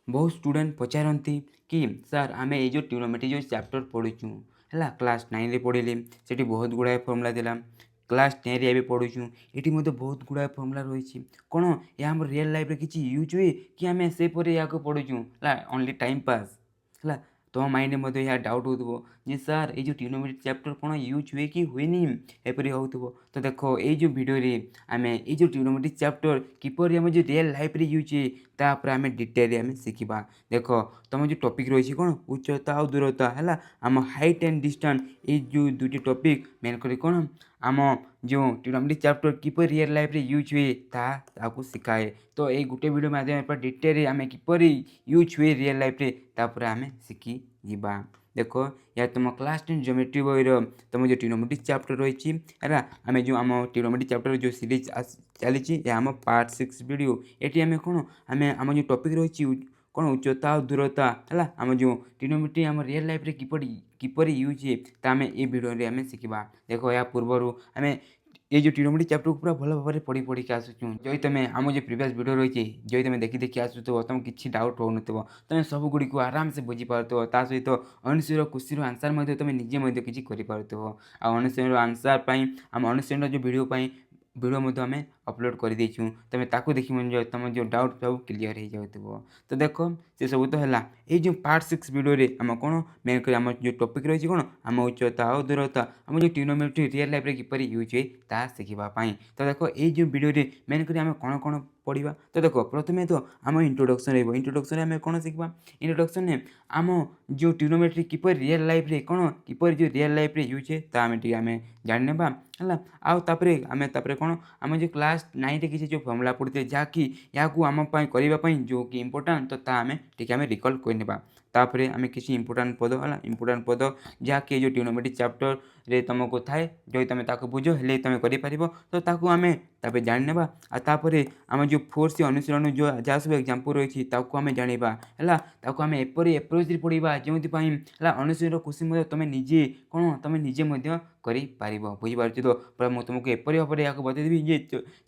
बहुत स्टूडेंट पचारती कि सर आम ये जो ट्रिग्नोमेट्री जो चैप्टर पढ़ुचु है क्लास 9 रे पढ़िली से बहुत गुड़ाए फर्मुला देला क्लास 10 रे भी पढ़ुचु ये बहुत गुड़ाए फर्मुला रही कौन या आम रियल लाइफ किसी यूज हुए कि आम से या पढ़ुचु है ओनली टाइम पास है तुम माइंड में यह डाउट हो सर ये ट्रिग्नोमेट्री चैप्टर कौन यूज हुए कि हुए एपरी हो तो देखो ये वीडियो आम ये ट्रिग्नोमेट्री चैप्टर किपर आम जो रियल लाइफ रे यूज हुए तापर आम डिटेल आम शिखा देख तुम जो टॉपिक रही कौन उच्चता और दूरता है आम हाइट एंड डिस्टेंस ये जो दुटी टॉपिक मेन कर कौन आम जो ट्रिग्नोमेट्री चैप्टर किपर रियल लाइफ रे यूज हुए ताकू शिखाए तो ये गोटे वीडियो माध्यम डिटेल आम किपर यूज हुए रियल लाइफ रे तापर आम शिखी जीवा देख या तुम क्लास 10 ज्योमेट्री बही तुम जो ट्रिग्नोमेट्री चैप्टर रही है आम जो आम ट्रिग्नोमेट्री चैप्टर जो सीरीज चली आम पार्ट 6 वीडियो ये आम कौन आम आम जो टॉपिक रही कौन उच्चता और दूरता है आम जो ट्रिग्नोमेट्री आम रियल लाइफ रे किपर यूज है तो आम ये वीडियो आम शिखा देख या पूर्वर आम ये जो ट्रिग्नोमेट्री चैप्टर को पूरा भल भाव पढ़ी पढ़ी के आसुँ जो तुम आम जो प्रीवियस वीडियो रही जो तुम देखी देखी आसुव तुम किसी डाउट हो तुम सब गुड़ी को आराम से बुझीपार ता सहित अनुश्वर क्वेश्चन आंसर तुम निजे किसी कर अनुश्वर आंसर आम अनुश्वर जो वीडियो वीडियो आम अपलोड कर देचु तुम ताकू देखी तुम जो डाउट सब क्लीयर हो जाऊ तो देख से सब तो है ये जो पार्ट 6 वीडियो आम कौन मेन कर आम जो टॉपिक रही कौन आम उच्चता और दूरता आम जो ट्रिग्नोमेट्री रियल लाइफ रे किपर यूज हुए ता शिखापी तो देख ये जो वीडियो मेन कर आम कौन कौन पढ़ा तो देख प्रथम तो आम इंट्रोडक्शन इंट्रोडक्शन आम कौन शिखा इंट्रोडक्शन आम जो ट्रिग्नोमेट्री किपर रियल लाइफ रे कौन किपर जो रियल लाइफ रे यूज है आम जाने है आउे आम कौन आम जो क्लास 9 रे किसी जो फर्मुला पढ़ते जहाँकि या आम करने जो कि इम्पोर्टाट तो आम टी आम रिकल करने तापर आम किसी इम्पोर्टाट पद है इम्पोर्टाट पद जहाँकि जो ट्रिग्नोमेट्री चैप्टर रे तुमको थाए जो तुम ताको बुझ हेले तुम कर तो ताकू आम तापर जाने आपर आम जो फोर्स अनुसरण जो जहाँ सब एग्जाम्पल रही आम जाना है आम एपरी एप्रोच पढ़ा जो अनुसरण क्वेश्चन तुम निजे कौन तुम निजे कर बुझीपार तो पूरा मुझे तुमको एपरी भाव में यहाँ बतईदेवी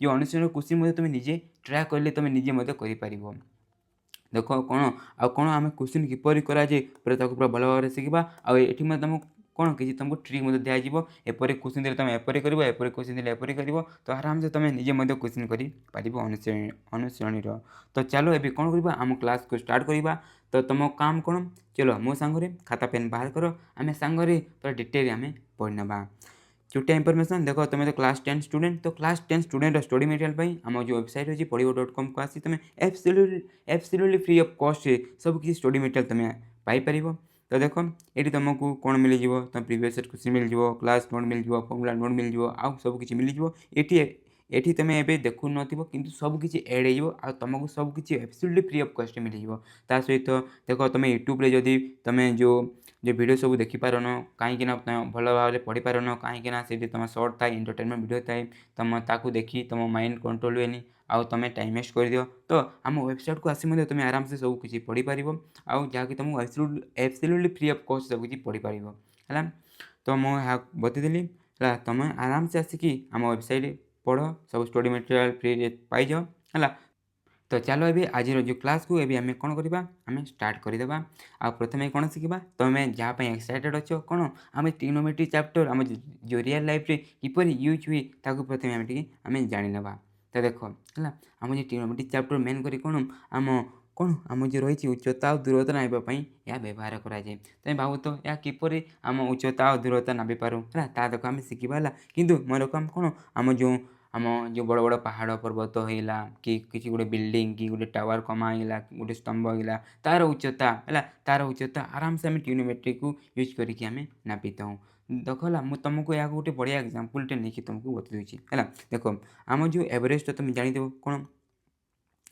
जो अनुसरण क्वेश्चन तुम निजे ट्राए कले तुम निजे कर देख कौन कौन आम क्वेश्चन किपर कराए पूरा पूरा भल भाव में शिखा आए तुमको कौन किसी तुमको ट्रिक दिज्व एपरी क्वेश्चन दे तुम एपरी कर एपरी क्वेश्चन दे एपरी कर तो आराम से तुम निजे क्वेश्चन कर अनुसरण तो चलो ये कौन करवा आम क्लास को स्टार्ट करवा तो तुम काम कौन चलो मो सांगे खाता पेन बाहर कर आम सांगे पूरा डिटेल आम पढ़ना छोटा इनफर्मेशन देखो तुम तो क्लास 10 स्टूडेंट तो क्लास 10 स्टूडेंट स्टडी मटेरियल आम जो वेबसाइट अच्छी पढ़ो.com को आसी तुम एब्सोल्युटली फ्री ऑफ कॉस्ट सब किसी स्टडी मटेरियल तुम पाइपर तो देख ये तुमको कौन मिल जाव तुम प्रीवियस क्वेश्चन मिल जाव क्लास नोट मिल जाव फॉर्मुला नोट मिल जाव आउ सब किसी मिल जाव ये तुम एवं देखु कि सबकि एड हो तुमको सबकि एब्सोल्युटली फ्री ऑफ कॉस्ट मिल जाव सहित देख तुम यूट्यूब जदि तुम जो वीडियो सब देखिपारन कहीं तुम भल भाव में पढ़ी पारन कहीं तुम सर्ट था एंटरटेनमेंट वीडियो थाए तुम ताकू देखी तुम माइंड कंट्रोल हुए आउ तुम टाइम वेस्ट कर दियो तो आम वेबसाइट को आसी तुम आराम से सब किसी पढ़ी पार आउ जहाँकि तुमको एब्सोल्युटली फ्री ऑफ कॉस्ट सब किसी पढ़ी पार है तो मुझे बतईदेली तुम आराम से आसिकी आम वेबसाइट पढ़ सब स्टडी मटेरियल फ्री पाई जाओ है तो चलो ये आज जो क्लास को ये आम कौन करवा आम स्टार्ट करदे आ प्रथम कौन शिखा तुम्हें जहाँ एक्साइटेड अच्छो कौन आम ट्रिग्नोमेट्री चैप्टर आम जो रियल लाइफ रे किपर यूज हुए प्रथम आम जाना तो देख है आम जो ट्रिग्नोमेट्री चैप्टर मेन कर कौन आम जो रही उच्चता और दूरता नापाई यह व्यवहार कराए तुम भाव तो यह किपर आम उच्चता और दूरता नापी पारू है देख आम शिखा कि मोर काम कौन आम जो बड़ बड़ पहाड़ पर्वत होगा कि किसी गोटे बिल्डिंग कि गोटे टावर कमा होगा गोटे स्तंभ होगा तार उच्चता है तार उच्चता आराम से आम ट्रिग्नोमेट्री को यूज करके आम नापी था देख मुझे तुमको यहाँ गोटे बढ़िया एग्जाम्पल नहीं तुमको बतई है देख आम जो एवरेस्ट तुम जानीदेव कौन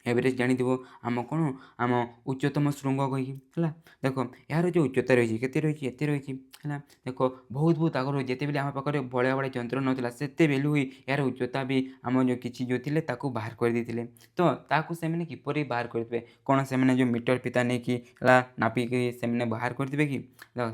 एवरेज जानी आम कौन आम उच्चतम श्रृंग कहीकि है देख यार जो उच्चता रही के रही है देख बहुत बहुत आगे जिते भी आम पाखे बड़े बड़े जंत्र नाला से भैल्यू हुई यार उच्चता भी आम जो किसी जो थे बाहर कर देते तो ताकू से किपर बाहर करेंगे कौन से जो मीटर फिता नहीं कि नापिक से बाहर करेंगे कि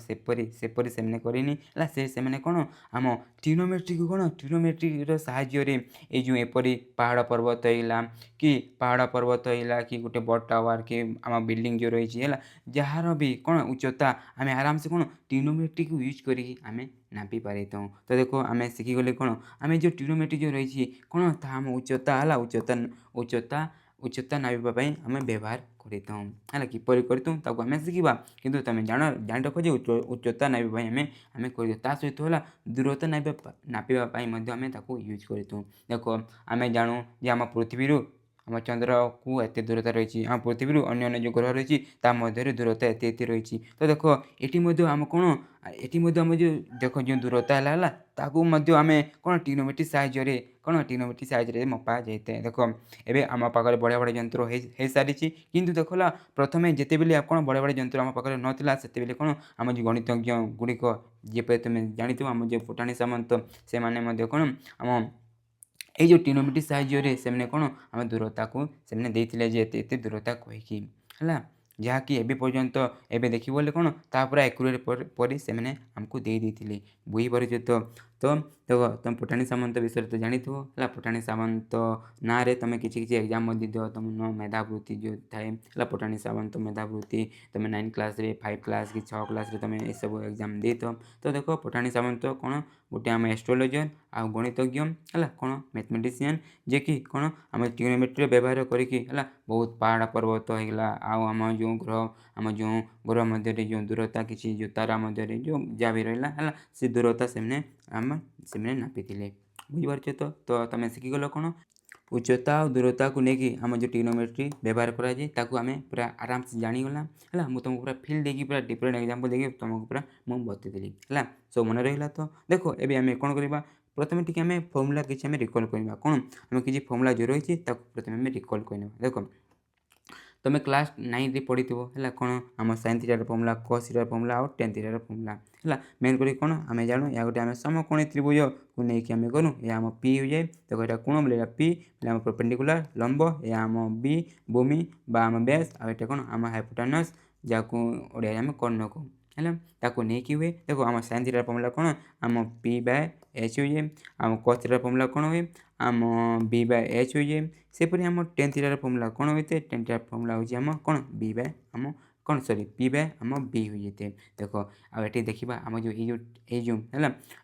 सेपरी से करनी से कौन आम ट्रिग्नोमेट्री को कौन ट्रिग्नोमेट्री साहाय्य ये जो एपरी पहाड़ पर्वत होगा कि पहाड़ पर्वत है कि गोटे बड़ टावर कि आम बिल्डिंग जो रही है जार भी कौन उच्चता आम आराम से कौन ट्रिग्नोमेट्री को यूज करके आम नापी पारि तो देख आम शिखिगले कौन आम जो ट्रिग्नोमेट्री जो रही कौन आम उच्चता है उच्चता उच्चता उच्चता नापाई आम व्यवहार है किपर करतु आम शिखा कितु तुम जान रख उच्चता नापाई आम कर सहित है दूरता नापाई आम यूज करतु देख आम जानू जे आम पृथ्वी आम चंद्र को एत दूरता रही आम पृथ्वी अन्य जो ग्रह रही मध्य दूरता एत रही तो देख ये आम कौन ये आम जो देख जो दूरता है आम कौन ट्रिग्नोमेट्री साहाय्य कौन ट्रिग्नोमेट्री साहाय्य मपा जाए देख एवं आम पाखे बड़े बड़े यंत्र हो सारी किंतु देखला प्रथम जिते बेले कौन बड़े बड़े यंत्र आम पाखे नाला से कौन आम जो गणितज्ञ गुड़िक जेपे तुम जानी आम जो पठाणी सामंत से कौन आम ये ट्रिग्नोमेट्री साहाय्य से कौन आम दूरता को से देते दूरता कहीकि है जहाँकि एवं पर्यंत एवं देखिए बोले कौन तापर एक्यूरेट पर से आमको देते बुझीपार तो देख तुम पठाणी सामंत विषय तो जानी है पठाणी सामंत ना रे तुम किसी एग्जाम दिद तुम मेधावृत्ति जो थाए पठाणी सामंत मेधावृत्ति तुम 9 क्लास 5 क्लास कि 6 क्लास तुम ये सब एग्जाम दे तो देख पठाणी सामंत कौन गोटे आम एस्ट्रोलोजर आ गणितज्ञ है कौन मैथमेटिशियन जे कि कौन आम ट्रिग्नोमेट्री व्यवहार करके बहुत पहाड़ पर्वत होगा आम जो ग्रह मध्य जो दूरता किसी जो तारा मध्य जो जहाँ भी रहा है से दूरता से आम से नापी बुझीपार तो तुम शिखिगल कौन उच्चता और दूरता को लेकिन आम जो ट्रिग्नोमेट्री व्यवहार कराए आम पूरा आराम से जानीगला है मुझे तुमको पूरा फील देकी पूरा डिफरेंट एग्जांपल देकी तुमको पूरा मुझे बतईदेली है सब मन रहा तो देख एवं आम कौन करवा प्रथम टी आम फर्मुला किसी रिकल करवा कौन आम किसी फर्मुला जो रही प्रथम आम रिकल करवा देख तुम क्लास 9 रे पढ़ी है कौन आम साइन थीटार फर्मुला कस थीटार फर्मुला और टेन थीटार फर्मुला है मेन कर कौन आम जानू या गोटे आम समकोणी त्रिभुज को लेकिन आम करूँ या आम पी हो जाए देखो यहाँ कोण बोले पी बोले आम परपेंडिकुलर लंब या आम बी भूमि बा आम बेस आ कौन आम हाइपोटेनस जहाँ ओडिया आम कर्ण को है ताको नहीं हुए देखो आम साइन थीटार फर्मुला कौन आम पी बाय एच हो जाए आम कस थीटार फर्मुला कौन हुए आम बी बाय एच हो जाए सेपरी आम टेन थीटार फर्मुला कौन होते हैं टेन थीटार फर्मुला होम कौन बी बाय आम कौन सॉरी पी बाय आम बी हो जाते देख आगे देखा आम जो है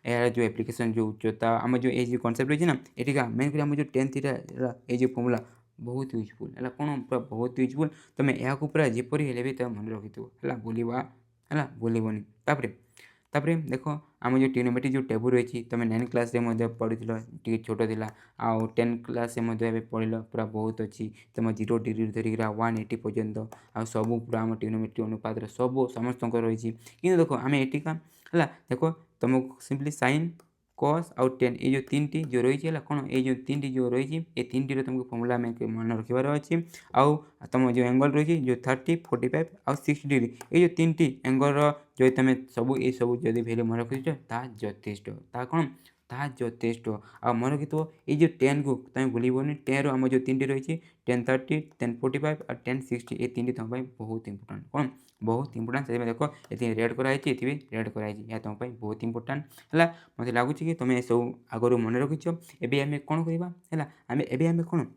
यार जो एप्लिकेशन जो उच्चता आम जो ये कनसेप्ट रही ना ये मेन कर आम जो टेन थीटार ये फर्मुला बहुत यूजफुल है कौन पूरा बहुत यूजफुल तुम यहाँ पूरा जपरी हेले भी तुम मन रखी है बुलवा है बुलबनी तापर देख आम जो ट्रिग्नोमेट्री जो टेबुल रही तुम 9 क्लास पढ़ी टी छोट थी आउ 10 क्लास पढ़ल पूरा बहुत अच्छी तुम 0 डिग्री धरिक 180 पर्यंत आ सब पूरा आम ट्रिग्नोमेट्री अनुपात सब समस्त रही कि देख आम एटिका है देख तुमको सिंपली साइन कस आउ टेन ये जो 3टी जो रही है कौन ये जो 3टी जो रही ये 3टी तुमको फर्मुला में मन रखार अच्छी आउ तुम जो एंगल रही जो 30 45 आउ 60 डिग्री ये जो 3टी एंगल जो तुम सब ये सब जब भैल्यू मन रखी जथेष कौन ता जथेष आ मन रखी ये जो 10 को तुम भूलबनी 10 रम जो 3टी रही 10 30 10 45 और 10 60 ये 3टी तुम बहुत इंपोर्टाट कौन बहुत इंपोर्टाट से देख ये रेड कराई ये रेड कराई या तुम बहुत इंपोर्टाट है मत लगुच कि तुम सब आगु मन रखीच एवं कौन करवा है आम कौन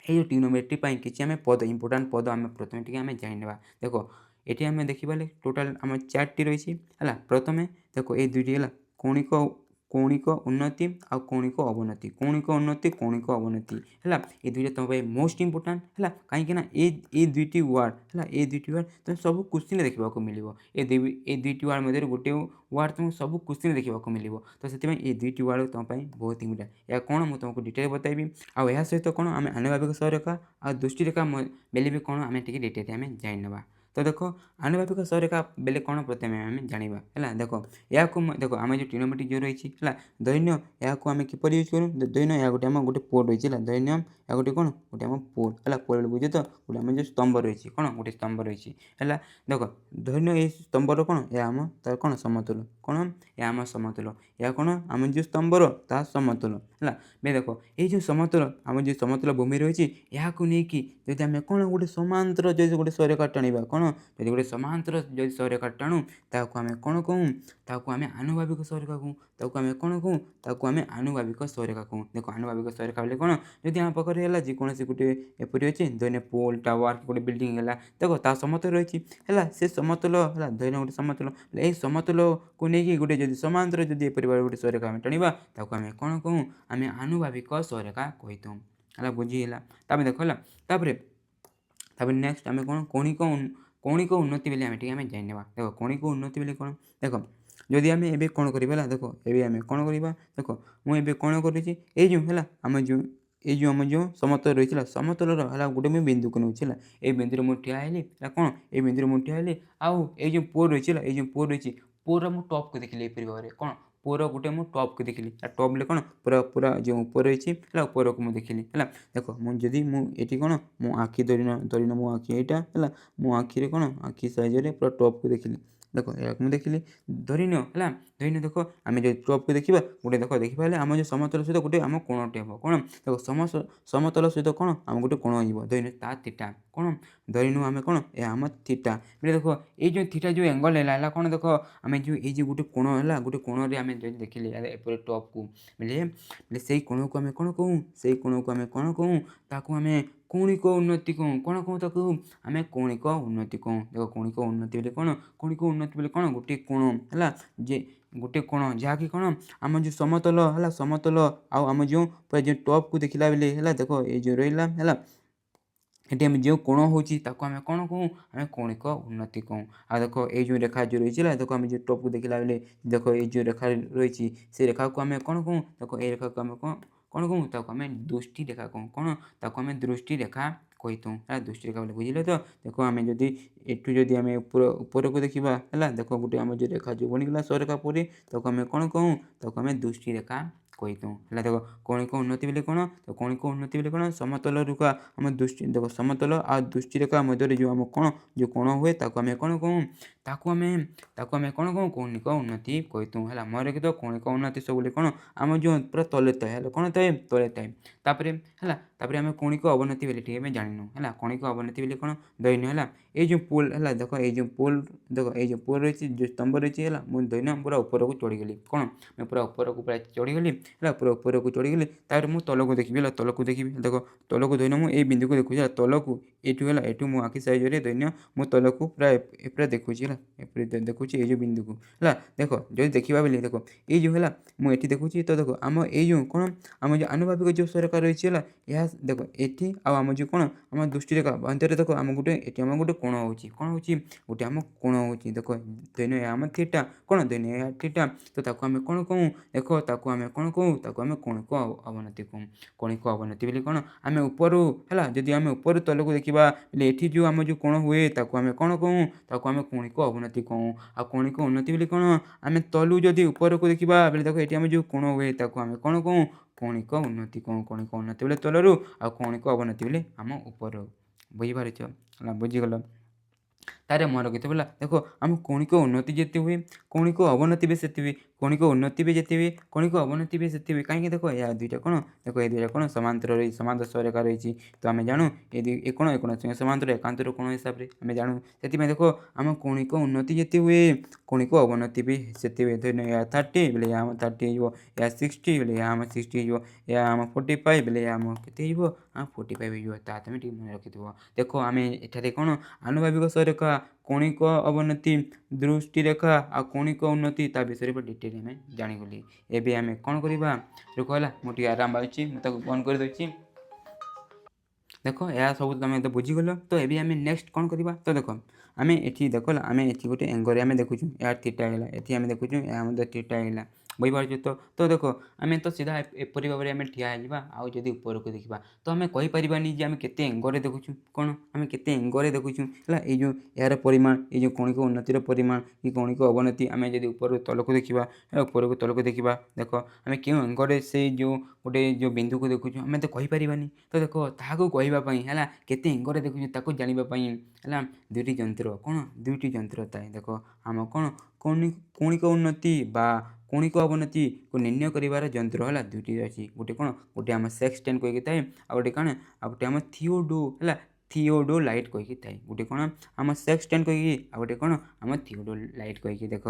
ये ट्रिग्नोमेट्री किसी आम पद इंपोर्टाट पद आम प्रथम टी आम जाना देख ये आम देखा टोटाल आम 4टी रही है प्रथम देख ये दुईटी है कौणिक उन्नति आ कौणिक अवनति कौणिक उन्नति कौणिक अवनति है ये दुईटा तुम मोस्ट इंपोर्टाट है कहीं ये दुईटी वार्ड है ये दुईटी वार्ड तुम सब क्वेश्चन देखा मिलो ये दुईटी वार्ड मध्य गोटे वार्ड तुमको सब क्वेश्चन देखा मिलो तो से ये दुईटी वार्ड तुम बहुत इंपोर्टाट या कौन मुझे तुमको डिटेल बताइबी आ सहित कौन आम आनुभाविक सहरेखा आ दृष्टि रेखा बेले भी कौन आम टे डिटेल आम जाना तो देख आनुभाविक सहरेखा बेले कौन प्रथम आम जाना है देख या देख आम जो ट्रिग्नोमेट्री जो रही है दैन्य या आम किपर यूज करूँ दैन्य या गोटे आम गोटे पोल रही है दैन्य या गोटे कौन गोटे आम पोल है पोल बुझे तो गोटे आम जो स्तंभ रही कौन गोटे स्तंभ रही है देख दैन्य ये स्तंभर कौन या आम तार कौन समतुल कौन या आम समतुल या कौन आम जो स्तंभर ता समतुल है बे देख ये जो समतुल आम जो समतुल भूमि रही यहाँ नहीं कि जब आम कौन गोटे समांतर जो गोटे सहरेखा टाणवा कौन କ'ଣ ଯଦି ଗୋଟେ ସମାନ୍ତର ଯଦି ସହରେଖା ଟାଣୁ ତାହାକୁ ଆମେ କ'ଣ କହୁ ତାହାକୁ ଆମେ ଆନୁଭାବିକ ସହରେଖା କହୁ ତାକୁ ଆମେ କ'ଣ କହୁ ତାକୁ ଆମେ ଆନୁଭାବିକ ସହରେଖା କହୁ। ଦେଖ ଆନୁଭାବିକ ସହରେଖା ବୋଲେ କ'ଣ ଯଦି ଆମ ପାଖରେ ହେଲା ଯେକୌଣସି ଗୋଟେ ଏପରି ଅଛି ଧରିନେ ପୋଲ୍ ଟାୱାର ଗୋଟେ ବିଲ୍ଡିଂ ହେଲା ଦେଖ ତା ସମତଳ ରହିଛି ହେଲା ସେ ସମତଳ ହେଲା ଧରିନେ ଗୋଟେ ସମତଳ ଏହି ସମତଳକୁ ନେଇକି ଗୋଟେ ଯଦି ସମାନ୍ତର ଯଦି ଏପରି ଭାବରେ ଗୋଟେ ସହରେଖା ଆମେ ଟାଣିବା ତାକୁ ଆମେ କ'ଣ କହୁ ଆମେ ଆନୁଭାବିକ ସହରେଖା କହିଥାଉ ହେଲା ବୁଝି ହେଲା। ତାପରେ ଦେଖ ହେଲା ତାପରେ ନେକ୍ସଟ ଆମେ କ'ଣ କୌଣିକ ଉନ୍ନତି ବୋଲି ଆମେ ଟିକେ ଆମେ ଜାଣିନେବା। ଦେଖ କୌଣିକ ଉନ୍ନତି ବୋଲି କ'ଣ ଦେଖ ଯଦି ଆମେ ଏବେ କ'ଣ କରିବା ହେଲା ଦେଖ ଏବେ ଆମେ କ'ଣ କରିବା ଦେଖ ମୁଁ ଏବେ କ'ଣ କରିଛି ଏଇ ଯେଉଁ ହେଲା ଆମ ଯେଉଁ ସମତଳ ରହିଥିଲା ସମତଳର ହେଲା ଗୋଟେ ମୁଁ ବିନ୍ଦୁକୁ ନେଉଛି ହେଲା ଏଇ ବିନ୍ଦୁରେ ମୁଁ ଠିଆ ହେଲି ହେଲା କ'ଣ ଏଇ ବିନ୍ଦୁରେ ମୁଁ ଠିଆ ହେଲି ଆଉ ଏଇ ଯେଉଁ ପୁଅ ରହିଛି ହେଲା ଏଇ ଯେଉଁ ପୁଅ ରହିଛି ପୁଅର ମୁଁ ଟପ୍କୁ ଦେଖିଲି ଏପରି ଭାବରେ କ'ଣ ପୁଅର ଗୋଟେ ମୁଁ ଟପ୍କୁ ଦେଖିଲି ଟପ୍ ବୋଲେ କ'ଣ ପୁରା ଯେଉଁ ଉପରେ ରହିଛି ହେଲା ଉପରକୁ ମୁଁ ଦେଖିଲି ହେଲା ଦେଖ ମୁଁ ଯଦି ମୁଁ ଏଠି କ'ଣ ମୋ ଆଖି ଧରିନ ମୋ ଆଖି ଏଇଟା ହେଲା ମୋ ଆଖିରେ କ'ଣ ଆଖି ସାଇଜରେ ପୁରା ଟପ୍କୁ ଦେଖିଲି ଦେଖ ଏହାକୁ ମୁଁ ଦେଖିଲି ଧରିନିଅ ହେଲା ଧରିନିଅ ଦେଖ ଆମେ ଯଦି ଟପ୍କୁ ଦେଖିବା ଗୋଟେ ଦେଖ ଦେଖିବା ହେଲେ ଆମ ଯେଉଁ ସମତଳ ସହିତ ଗୋଟେ ଆମ କୋଣଟେ ହେବ କ'ଣ ଦେଖ ସମତଳ ସହିତ କ'ଣ ଆମ ଗୋଟେ କୋଣ ହେଇଯିବ ଧରିନିଅ ତା ଥିଟା କ'ଣ ଧରିନିଅ ଆମେ କ'ଣ ଏହା ଆମ ଥିଟା ବୋଲେ ଦେଖ ଏଇ ଯେଉଁ ଥିଟା ଯେଉଁ ଏଙ୍ଗଲ ହେଲା କ'ଣ ଦେଖ ଆମେ ଯେଉଁ ଏଇ ଯେଉଁ ଗୋଟେ କୋଣ ହେଲା ଗୋଟେ କୋଣରେ ଆମେ ଯଦି ଦେଖିଲେ ଏପରି ଟପ୍କୁ ବୋଲେ ସେଇ କୋଣକୁ ଆମେ କ'ଣ କହୁ ସେଇ କୋଣକୁ ଆମେ କ'ଣ କହୁ ତାକୁ ଆମେ କୌଣିକ ଉନ୍ନତି କହୁ କ'ଣ କହୁ ତାକୁ ଆମେ କୌଣିକ ଉନ୍ନତି କହୁ। ଦେଖ କୌଣିକ ଉନ୍ନତି ବୋଲେ କ'ଣ କୌଣିକ ଉନ୍ନତି ବୋଲେ କ'ଣ ଗୋଟିଏ କୋଣ ହେଲା ଯେ ଗୋଟେ କୋଣ ଯାହାକି କ'ଣ ଆମ ଯେଉଁ ସମତଳ ହେଲା ସମତଳ ଆଉ ଆମ ଯେଉଁ ପୁରା ଯେଉଁ ଟପ୍କୁ ଦେଖିଲା ବେଳେ ହେଲା ଦେଖ ଏଇ ଯେଉଁ ରହିଲା ହେଲା ଏଠି ଆମେ ଯେଉଁ କୋଣ ହେଉଛି ତାକୁ ଆମେ କ'ଣ କହୁ ଆମେ କୌଣିକ ଉନ୍ନତି କହୁ। ଆଉ ଦେଖ ଏଇ ଯେଉଁ ରେଖା ଯେଉଁ ରହିଛି ହେଲା ଦେଖ ଆମେ ଯେଉଁ ଟପ୍କୁ ଦେଖିଲା ବେଳେ ଦେଖ ଏଇ ଯେଉଁ ରେଖା ରହିଛି ସେ ରେଖାକୁ ଆମେ କ'ଣ କହୁ ଦେଖ ଏଇ ରେଖାକୁ ଆମେ କ'ଣ କହୁ ତାକୁ ଆମେ ଦୃଷ୍ଟି ରେଖା କହୁ କ'ଣ ତାକୁ ଆମେ ଦୃଷ୍ଟି ରେଖା କହିଥାଉ ହେଲା ଦୃଷ୍ଟି ରେଖା ବୋଲି ବୁଝିଲେ ତ ଦେଖ ଆମେ ଯଦି ଏଠୁ ଯଦି ଆମେ ଉପରକୁ ଦେଖିବା ହେଲା ଦେଖ ଗୋଟେ ଆମ ଯେଉଁ ରେଖା ଯେଉଁ ବନିଗଲା ସରେଖା ପରି ତାକୁ ଆମେ କ'ଣ କହୁ ତାକୁ ଆମେ ଦୃଷ୍ଟି ରେଖା କହିଥାଉ ହେଲା ଦେଖ କୌଣିକ ଉନ୍ନତି ବୋଲି କ'ଣ କୌଣିକ ଉନ୍ନତି ବୋଲି କ'ଣ ସମତଳ ରେଖା ଆମ ଦୃଷ୍ଟି ଦେଖ ସମତଳ ଆଉ ଦୃଷ୍ଟି ରେଖା ମଧ୍ୟରେ ଯେଉଁ ଆମ ଯେଉଁ କୋଣ ହୁଏ ତାକୁ ଆମେ କ'ଣ କହୁ ତାକୁ ଆମେ କ'ଣ କହୁ କୌଣିକ ଉନ୍ନତି କହିଥାଉ ହେଲା ମନେ ରଖିଥାଅ କୌଣିକ ଉନ୍ନତି ସବୁ ବୋଲି କ'ଣ ଆମ ଯେଉଁ ପୁରା ତଳେ ଥାଏ ହେଲା କ'ଣ ଥାଏ ତଳେ ଥାଏ ତାପରେ ଆମେ କୌଣିକ ଅବନତି ବୋଲି ଟିକେ ଆମେ ଜାଣିନୁ ହେଲା କୌଣିକ ଅବନତି ବୋଲି କ'ଣ ଦୈନ୍ୟ ହେଲା ଏଇ ଯେଉଁ ପୋଲ୍ ହେଲା ଦେଖ ଏଇ ଯେଉଁ ପୋଲ୍ ଦେଖ ଏଇ ଯେଉଁ ପୋଲ୍ ରହିଛି ଯେଉଁ ସ୍ତମ୍ଭ ରହିଛି ହେଲା ମୁଁ ଦୈନ୍ୟ ପୁରା ଉପରକୁ ଚଢ଼ିଗଲି କ'ଣ ମୁଁ ପୁରା ଉପରକୁ ପୁରା ଚଢ଼ିଗଲି ହେଲା ପୁରା ଉପରକୁ ଚଢ଼ିଗଲି ତାପରେ ମୁଁ ତଳକୁ ଦେଖିବି ହେଲା ତଳକୁ ଦେଖିବି ଦେଖ ତଳକୁ ଦୈନ୍ୟ ମୁଁ ଏଇ ବିନ୍ଦୁକୁ ଦେଖୁଛି ହେଲା ତଳକୁ ଏଠୁ ହେଲା ଏଠୁ ମୋ ଆଖି ସାଇଜରେ ଦୈନ୍ୟ ମୁଁ ତଳକୁ ପୁରା ଦେଖୁଛି ହେଲା ଏପରି ଦେଖୁଛି ଏଇ ଯେଉଁ ବିନ୍ଦୁକୁ ହେଲା ଦେଖ ଯଦି ଦେଖିବା ବୋଲି ଦେଖ ଏଇ ଯେଉଁ ହେଲା ମୁଁ ଏଠି ଦେଖୁଛି ତ ଦେଖ ଆମ ଏଇ ଯେଉଁ କ'ଣ ଆମ ଯେଉଁ ଆନୁଭାବିକ ଯେଉଁ ସରେଖା ରହିଛି ହେଲା ଏହା ଦେଖ ଏଠି ଆଉ ଆମ ଯେଉଁ କ'ଣ ଆମ ଦୃଷ୍ଟି ରେଖା ଅନ୍ତରେ ଦେଖ ଆମ ଗୋଟେ ଏଠି ଆମ ଗୋଟେ କୋଣ ହେଉଛି କ'ଣ ହେଉଛି ଗୋଟେ ଆମ କୋଣ ହେଉଛି ଦେଖ ଦୈନ୍ୟ ଏହା ଆମ ଥିଟା କ'ଣ ଦୈନ୍ୟ ଏହା ଥିଟା ତ ତାକୁ ଆମେ କ'ଣ କହୁ ଦେଖ ତାକୁ ଆମେ କ'ଣ କହୁ ତାକୁ ଆମେ କୌଣିକ ଅବନତି କହୁ। କୌଣିକ ଅବନତି ବୋଲି କ'ଣ ଆମେ ଉପରୁ ହେଲା ଯଦି ଆମେ ଉପରୁ ତଳକୁ ଦେଖିବା ହେଲେ ଏଠି ଯେଉଁ ଆମ ଯେଉଁ କୋଣ ହୁଏ ତାକୁ ଆମେ କ'ଣ କହୁ ତାକୁ ଆମେ କୌଣିକ ଅବନତି କହୁ। ଆଉ କୌଣିକ ଉନ୍ନତି ବୋଲି କ'ଣ ଆମେ ତଳୁ ଯଦି ଉପରକୁ ଦେଖିବା ବେଲେ ଦେଖ ଏଠି ଆମେ ଯେଉଁ କୋଣ ହୁଏ ତାକୁ ଆମେ କ'ଣ କହୁ କୌଣିକ ଉନ୍ନତି କହୁ। କୌଣିକ ଉନ୍ନତି ବୋଲେ ତଳରୁ ଆଉ କୌଣିକ ଅବନତି ବୋଲେ ଆମ ଉପରୁ ବୁଝିପାରୁଛ ହେଲା ବୁଝିଗଲ ତାରେ ମନେ ରଖିଥିବ ହେଲା ଦେଖ ଆମ କୌଣିକ ଉନ୍ନତି ଯେତେ ହୁଏ କୌଣିକ ଅବନତି ବି ସେତେ ହୁଏ କୌଣିକ ଉନ୍ନତି ବି ଯେତେ ହୁଏ କୌଣିକ ଅବନତି ବି ସେତେ ହୁଏ କାହିଁକି ଦେଖ ଏହା ଦୁଇଟା କ'ଣ ଦେଖ ଏ ଦୁଇଟା କ'ଣ ସମାନ୍ତର ସରେଖା ରହିଛି ତ ଆମେ ଜାଣୁ ଏ କ'ଣ ସମାନ୍ତର ଏକାନ୍ତର କୋଣ ହିସାବରେ ଆମେ ଜାଣୁ ସେଥିପାଇଁ ଦେଖ ଆମ କୌଣିକ ଉନ୍ନତି ଯେତେ ହୁଏ କୌଣିକ ଅବନତି ବି ସେତେ ହୁଏ ଧରି ଏହା 30 ବେଲେ ଏହା ଆମ 30 ହେଇଯିବ ଏହା 60 ବେଲେ ଏହା ଆମ 60 ହେଇଯିବ ଏହା ଆମ 45 ବେଲେ ଏହା ଆମ କେତେ ହେଇଯିବ ଆମ 45 ହେଇଯିବ ତାହା ତୁମେ ଟିକେ ମନେ ରଖିଥିବ। ଦେଖ ଆମେ ଏଠାରେ କ'ଣ ଆନୁଭାବିକ ସରେଖା କୌଣିକ ଅବନତି ଦୃଷ୍ଟି ରେଖା ଆଉ କୌଣିକ ଉନ୍ନତି ତା ବିଷୟରେ ଡିଟେଲ୍ ଆମେ ଜାଣିଗଲି। ଏବେ ଆମେ କ'ଣ କରିବା ଦେଖ ହେଲା ମୁଁ ଟିକେ ଆରାମ ପାଉଛି ମୁଁ ତାକୁ ବନ୍ଦ କରିଦେଉଛି। ଦେଖ ଏହା ସବୁ ତୁମେ ତ ବୁଝିଗଲ ତ ଏବେ ଆମେ ନେକ୍ସଟ କ'ଣ କରିବା ତ ଦେଖ ଆମେ ଏଠି ଦେଖ ହେଲା ଆମେ ଏଠି ଗୋଟେ ଏଙ୍ଗରେ ଆମେ ଦେଖୁଛୁ ଏହା ଥିଟା ହେଇଗଲା ଏଠି ଆମେ ଦେଖୁଛୁ ଏହା ମଧ୍ୟ ଥିଟା ହେଇଗଲା ବୁଝିପାରୁଛୁ ତ ଦେଖ ଆମେ ତ ସିଧା ଏପରି ଭାବରେ ଆମେ ଠିଆ ହେଇଯିବା ଆଉ ଯଦି ଉପରକୁ ଦେଖିବା ତ ଆମେ କହିପାରିବାନି ଯେ ଆମେ କେତେ ଏଙ୍ଗରେ ଦେଖୁଛୁ କ'ଣ ଆମେ କେତେ ଏଙ୍ଗରେ ଦେଖୁଛୁ ହେଲା ଏଇ ଯେଉଁ ଏହାର ପରିମାଣ ଏଇ ଯେଉଁ କୌଣିକ ଉନ୍ନତିର ପରିମାଣ କି କୌଣିକ ଅବନତି ଆମେ ଯଦି ଉପରୁ ତଳକୁ ଦେଖିବା ଉପରକୁ ତଳକୁ ଦେଖିବା ଦେଖ ଆମେ କେଉଁ ଏଙ୍ଗରେ ସେଇ ଯେଉଁ ଗୋଟେ ଯେଉଁ ବିନ୍ଦୁକୁ ଦେଖୁଛୁ ଆମେ ତ କହିପାରିବାନି ତ ଦେଖ ତାହାକୁ କହିବା ପାଇଁ ହେଲା କେତେ ଏଙ୍ଗରେ ଦେଖୁଛୁ ତାକୁ ଜାଣିବା ପାଇଁ ହେଲା ଦୁଇଟି ଯନ୍ତ୍ର ଥାଏ ଦେଖ ଆମ କ'ଣ କୌଣିକ ଉନ୍ନତି ବା କୌଣିକ ଅବନତିକୁ ନିର୍ଣ୍ଣୟ କରିବାର ଯନ୍ତ୍ର ହେଲା ଦୁଇଟି ଅଛି ଗୋଟେ କ'ଣ ଗୋଟେ ଆମ ସେକ୍ସଟେନ୍ କହିକି ଥାଏ ଆଉ ଗୋଟେ କ'ଣ ଆଉ ଗୋଟେ ଆମ ଥିଓଡୋ ହେଲା थिओडोलाइट कहीकि थाए गोटे कौन आम सेक्सटेन कहीकि आ गोटे कौन आम थिओडोलाइट कहीकि देख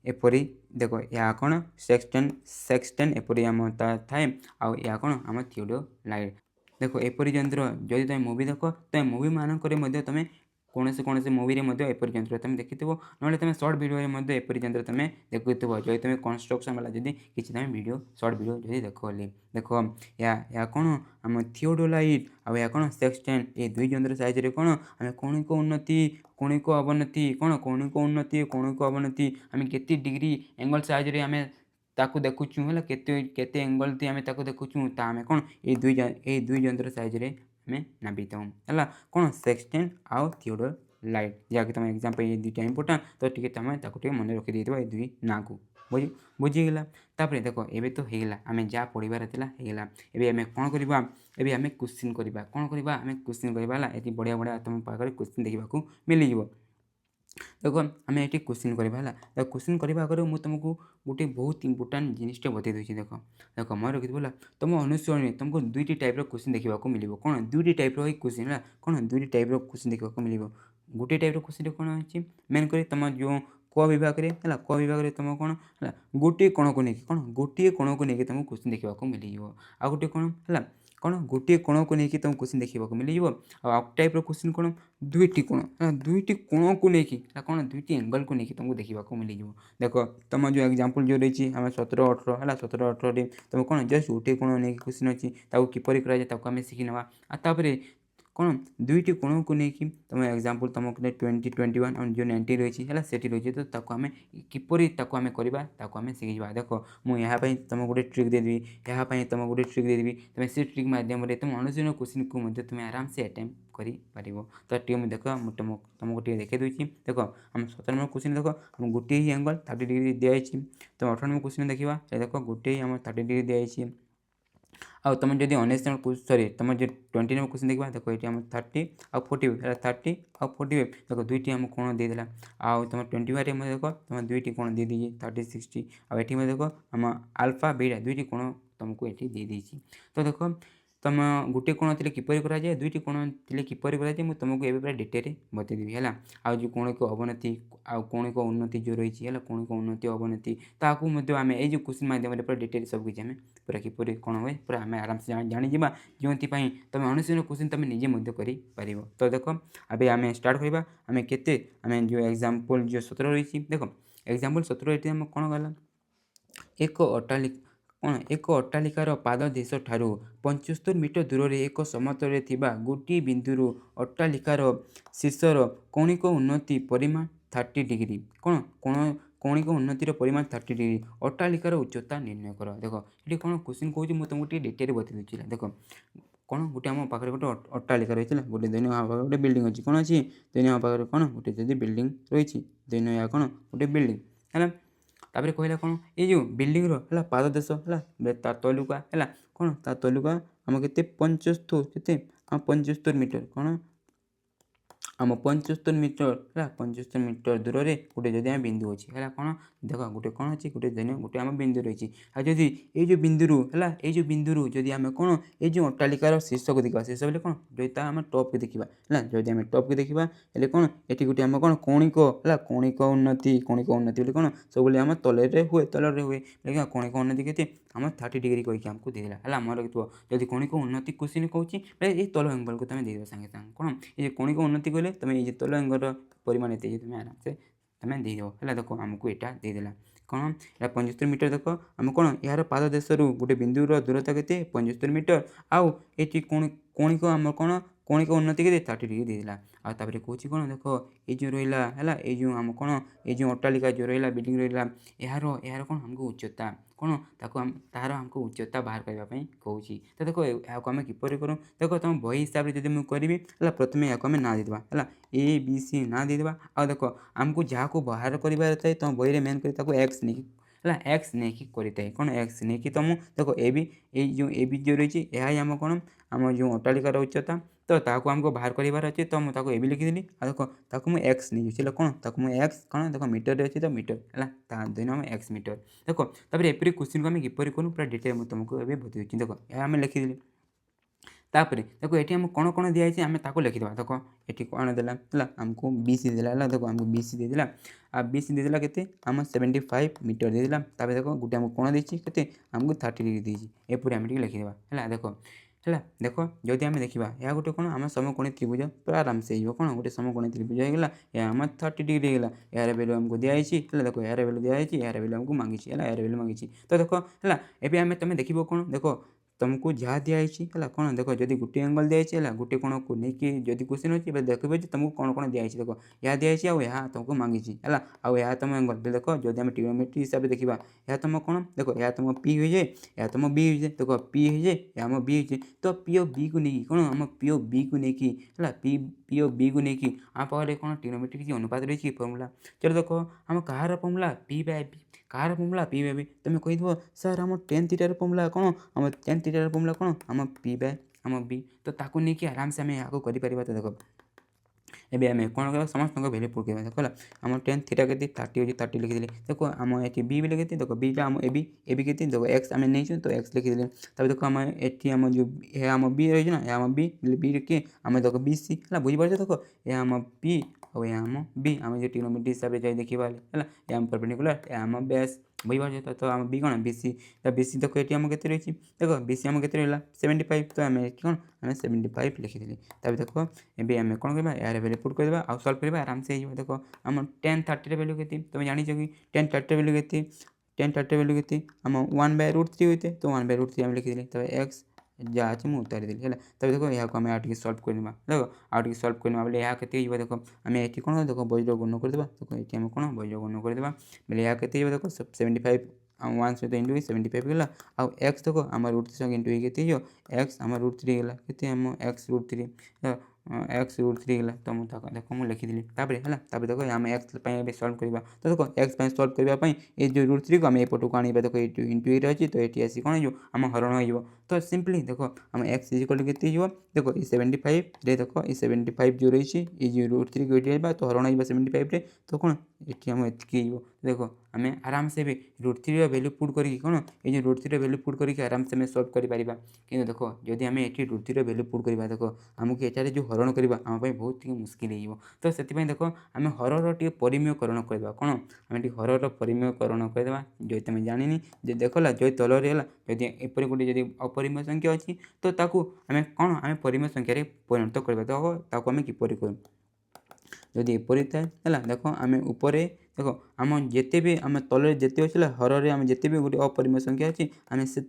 एपरी देख या कौन सेक्सटेन सेक्सटेन एपरी आम थाए आउ या कौन आम थिओडोलाइट देख एपरी यंत्र जदि तुम मूवी देख तुम मूवी मानक तुम कौन से मूवी में एपरी यंत्र तुम देखी ना तुम सर्ट भिडियो एपरी यंत्र तुम देखु जब तुम कंस्ट्रक्शन वाला जब किसी तुम वीडियो सर्ट वीडियो जब देख या कौन आम थिओडोलाइट आ या कौन सेक्सटेन ये दुई यंत्र साइज कौन आम कौणिक उन्नति कौणिक अवनति कौन कौणिक उन्नति कौणिक अवनति आम के डिग्री एंगल साइज आम ताकू देखुचु है केते एंगल थी आम देखुचु आम कौन ये दुई यंत्र साइज आम नापी था है कौन सेक्सटेन आउ थिओडोलाइट जहाँकि तुम एग्जाम ये दुईटा इंपोर्टाट तो टी तुम मन रखी ये दुई ना को बुझीगला तापर देख एबे तो होगा आम जहाँ पढ़ार था एबे आम कौन करवा एबे आम क्वेश्चन करवा कौन करवा आम क्वेश्चन करवा ये बढ़िया बढ़िया तुम पाखे क्वेश्चन देखा मिल जाव देख आम ये क्वेश्चन करवा क्वेश्चन करने आगे मुझे तुमको गोटे बहुत इंपोर्टाट जिनटे बतई दूसरी देख देख मैं रखी बोला तुम अनुसरण तुमको दुईटी टाइप क्वेश्चन देखा मिल कौन दुईटी टाइप क्वेश्चन है कौन दुईटी टाइप क्वेश्चन देखा मिल गोटे टाइप क्वेश्चन कौन अच्छी मेन कर तुम जो क विभाग में है क विभाग तुम कौन है गोटे कण को लेकिन कौन गोटे कण को लेकिन तुमको क्वेश्चन देखा मिल आ गोटे कौन है कौन गोटे कण को लेकिन तुमको क्वेश्चन देखा मिल आउ टाइप क्वेश्चन कौन दुईटी कोण को लेकिन कौन दुईटी एंगल को लेकिन तुमको देखा मिल देख तुम जो एग्जांपल जो रही आम 17-18 है 17-18 तुम कौन जस्ट गोटे कोण नहीं क्वेश्चन अच्छी किपर करें शिखी ना तापर कौन दुईटी कोण को लेकिन तुम एग्जांपल तुम 2021 और जो 90 रही है सेठी रही तो आम किपर आम करवा शिखा देख मुझे तुम गोटे ट्रिक देदेवी यहाँ तुम गोटे ट्रिक देदेवी तुम से ट्रिक मध्यम तुम अनुशीलन क्वेश्चन को तुम आराम से अटेम्प्ट कर तो टी देख तुमको टे देखे दूसरी देख आम 17 नंबर क्वेश्चन देख आम गोटे ही एंगल 30 डिग्री दिखाई तुम 18 नंबर क्वेश्चन देखा देख गोटे ही आम 30 डिग्री दिखाई आउ तुम जब 19 नंबर सॉरी तुम जो 20 नंबर क्वेश्चन देखा देख ये आम 30 आउ 45 30 आउ 45 देख दुईटी आम कोण देदेला आउ तुम 21 में देख तुम दुईटी कोण दे दी 30 60 आउ ये देख आम अल्फा बीटा दुईटी कोण तुमको ये दे देती तो देख तुम गोटे कोण थे किपर कराए दुईटी कोण थे किपर कराए मुझे तुमको ये पूरा डिटेल बतईदेवी है आज जो कौणिक अवनति आउ कौणिक उन्नति जो रही है कौणिक उन्नति अवनति ताकू आम ये क्वेश्चन मध्यम पूरा डिटेल सब किसी आम पूरा किपर कौन हुए पूरा आम आराम से जाणीजा जो तुम अनुशीलन क्वेश्चन तुम निजे कर तो देख अभी आम स्टार्ट करवा आम के आम जो एग्जांपल जो 17 रही देख एग्जांपल 17 आम कौन गला एक अट्टालिका कौन एक अट्टालिकार पाददेश ठारू 75 मीटर दूर में एक समतल गोटे बिंदु अट्टालिकार शीर्षर कौणिक उन्नति परिमाण 30 डिग्री कौन कौन कौणिक उन्नतिर परिमाण 30 डिग्री अट्टालिकार उच्चता निर्णय कर देख ये कौन क्वेश्चन कहूँ मुझे तुमको डिटेल बता दूसरी देख कौन गोटे आम पाखे गोटे अट्टालिका रही है गोटे दैनिक पाखे गोटे बिल्डिंग अच्छी कौन अच्छी दैनिक पाखे कौन गोटे जब बिल्डिंग रही दैनिक कौन गोटे बिल्डिंग है तापर कहला कौन ये जो बिल्डिंग है पाददेश है तलुका है कौन तलुका आम के 75 मीटर कौन आम 75 मीटर है 75 मीटर दूर में गोटे जदि आम बिंदु अच्छी है कौन देख गोटे कौन अच्छी गोटे दैनिक गोटे आम बिंदु रही जदि ये बिंदु है ये बिंदु जदि आम कौन ये जो अट्टालिकार शीर्ष को देखा शीर्ष बोले कौन जो आम टॉप को देखा है जदि आम टॉप को देखा हेल्ले कौन ये गोटे आम कौन कौणिक है कौणिक उन्नति बोले कौन सब आम तलरे हुए क्या कौणिक उन्नति के आम 30 डिग्री कहीकि आमको देदेला है मन रखिए जदि कौणिक उन्नति क्वेश्चन कहूँ ये तल एंगल को तुम देदेव सागे सागे कौन ये कौणिक उन्नति कहले तुम ये तल एंगल परिमाण ये तुम आराम से तुम देदेव है देख आमको यहाँ देदेला कौन या 75 मीटर देख आम कौन यार पाददेश गोटे बिंदुर दूरता के 75 मीटर आउ ये कौणिक आम कौन कौणिक उन्नति के 30 डिग्री देदेला आपर कौन कौन देख ये जो रहा है ये जो आम कौन ये जो अट्टालिका जो रहा बिल्डिंग रहा यार यार कौन हमको उच्चता कौन तार हमको उच्चता बाहर करने कहूँ तो देख यहाँ आम किपर करूँ देख तुम बही हिसाब से जब मुझे करी है प्रथम यहाँ आम ना देदेवा है ए बी सी ना देदेवा आ देख आमको जहाँ को बाहर कर तुम बही मेन कर एक्स नहीं है एक्स नहीं करें कौन एक्स नहीं तुम देख ए बी जो रही है आम कौन आम जो अट्टालिकार उच्चता तो ताको हमको बाहर करार अच्छे तो मुझे ए लिखिदेली देख ताको मुझे एक्स नहीं जाऊँ कौन ताको मुझे एक्स कौन देख मीटर अच्छे तो मीटर है दिन आम एक्स मीटर देख तापर एपरी क्वेश्चन को आम किपर करूँ पूरा डिटेल मुझे तुमको ये बता देख यहाँ आम लिखिदेली तापर देखो ये आम कौन कौन दिखाई आम ताको लिखिदेवा देख ये कौन देला है आमको बीसी देला है देखो आमको बीसी देदेला आ बीसी देदेला के आम 75 मीटर देदेला तापर देखो गोटे आमको कौन देती के आमको 30 डिग्री देती एपरी आम लिखिदेवा है देख है देख जदि आम देखा यह गोटे कौन आम समकोणी त्रिभुज पूरा आराम से कौन गोटे समकोणी त्रिभुज होगा यह आम 30 डिग्री होगा यार भैल्यू आमको दिखाई देख यार भैल्यू दिखाई यार भैल्यू आमको मांगी है यार भैल्यू मांगी तो देख है एवं आम तुम देख कौन देख तुमको जहाँ दिखाई है कौन देख जब गोटे एंगल दिखाई है गोटे कोण को लेकिन जब क्वेश्चन अच्छी देखिए तुमको कौन कौन दिखाई देख यह दिखाई आउ तुमको मांगी है आउ तुम एंगल देख जब आम ट्रिग्नोमेट्री हिसाब से देखा यह तुम कौन देख यह तुम पी हो जाए या तुम बी हो जाए देख पी हो जाए या आम बी हो जाए तो पी ओ बी को लेकिन कौन आम पी ओ बी को लेकिन है पी ओ बी को लेकिन आम पाखे कौन ट्रिग्नोमेट्री किसी अनुपात रही फर्मूला चलो देख आम कहार फर्मूला पी बाय बी कहार फर्मूला पी बाय बी तुम कहीदेव सर आम टेन थीटार फर्मूला कौन आम टेन थीटार फर्मूला कौन आम पी बाय आम बी तो ताकू नहीं आराम से आम यहाँ कर तो देख एवं आम कौन कर समस्त भैल्यू पुट कर देख आम टेन थीटा के 30 हो 30 लिखिदेली देख आम ये बी भी लिखी देख बी आम ए बी के देख एक्स आम नहीं तो एक्स लिखिदेली तब देख आम ये आम जो है आम बी रही ना आम बी बी के आम देख बी सी है बुझीपार देख ये आम पी और यहाँ आम बी आम जो ट्रिग्नोमेट्री हिसाब से देखा है ये आम परपेंडिकुलर ये आम बेस बुझीपार तो आम बी कौन बीसी तो बीसी देख ये आम के रही देख बीसी आम के रहा 75 तो आम कौन आम 75 लिखिदेली तब देख ये आम कौन करवा यार भैल्यू पुट करवा आउ सल्व करवा आराम से देख आम 10 30 भैल्यू के तुम जान कि 10 30 भैल्यू के 10 30 भैल्यू के आम 1/√3 होते तो 1/√3 आम लिखिदेली तब एक्स जहाँ अच्छे मुझे उतारी देली है तब देखो यहाँ को आम आगे सल्व करवा देख आगे सल्व करवा बोले यहाँ के देख आम ये कौन देख वज्र गुण करदे देख ये आम कौन वज्र गुण करदे बोले यहाँ के देख 75 वन सहित इंटू 75 गला आउ एक्स देख आम √3 संगे इंटू के एक्स आम √3 गला के आम एक्स √3 एक्स √3 गला तो मुझे देख मुझे लिखिदेली है देख आम एक्स सल्व करवा तो देख एक्स सल्व करने ये जो √3 को आम एपटू को आने देख ये इंटू ये अच्छी तो ये आसी कौन हो आम हरण हो तो सिंपली देख आम एक्स इक्वल के देख ये 75 देख ये 75 जो रही ये जो √3 को ये तो हरण हो 75 तो कौन ये आम एति देख आम आराम से भी √3 भैल्यू पुट करके कौन ये जो √3 भैल्यू पुट करके आराम से सल्व कर कि देख जदि आम ये √3 भैल्यू पुट करवा देख आमको ये जो हरण करवा आम बहुत मुस्किल हो तो से देख आम हरर टे परिमेयकरण करवा कौन आम हरर परिमेयकरण करदे जो तुम जानी जो देखला जो तलर है जदि एपरी गोटे जब अपरिमेय संख्या अच्छी तो ताकू आम कौन आम परिमेय संख्यार परिणत करवा तो आम किपर कर जदि एपरी थाए देख आम उपर देख आम जिते भी आम तल जिते अच्छे हर आम जिते भी गोटे अपरिमेय संख्या अच्छी आम से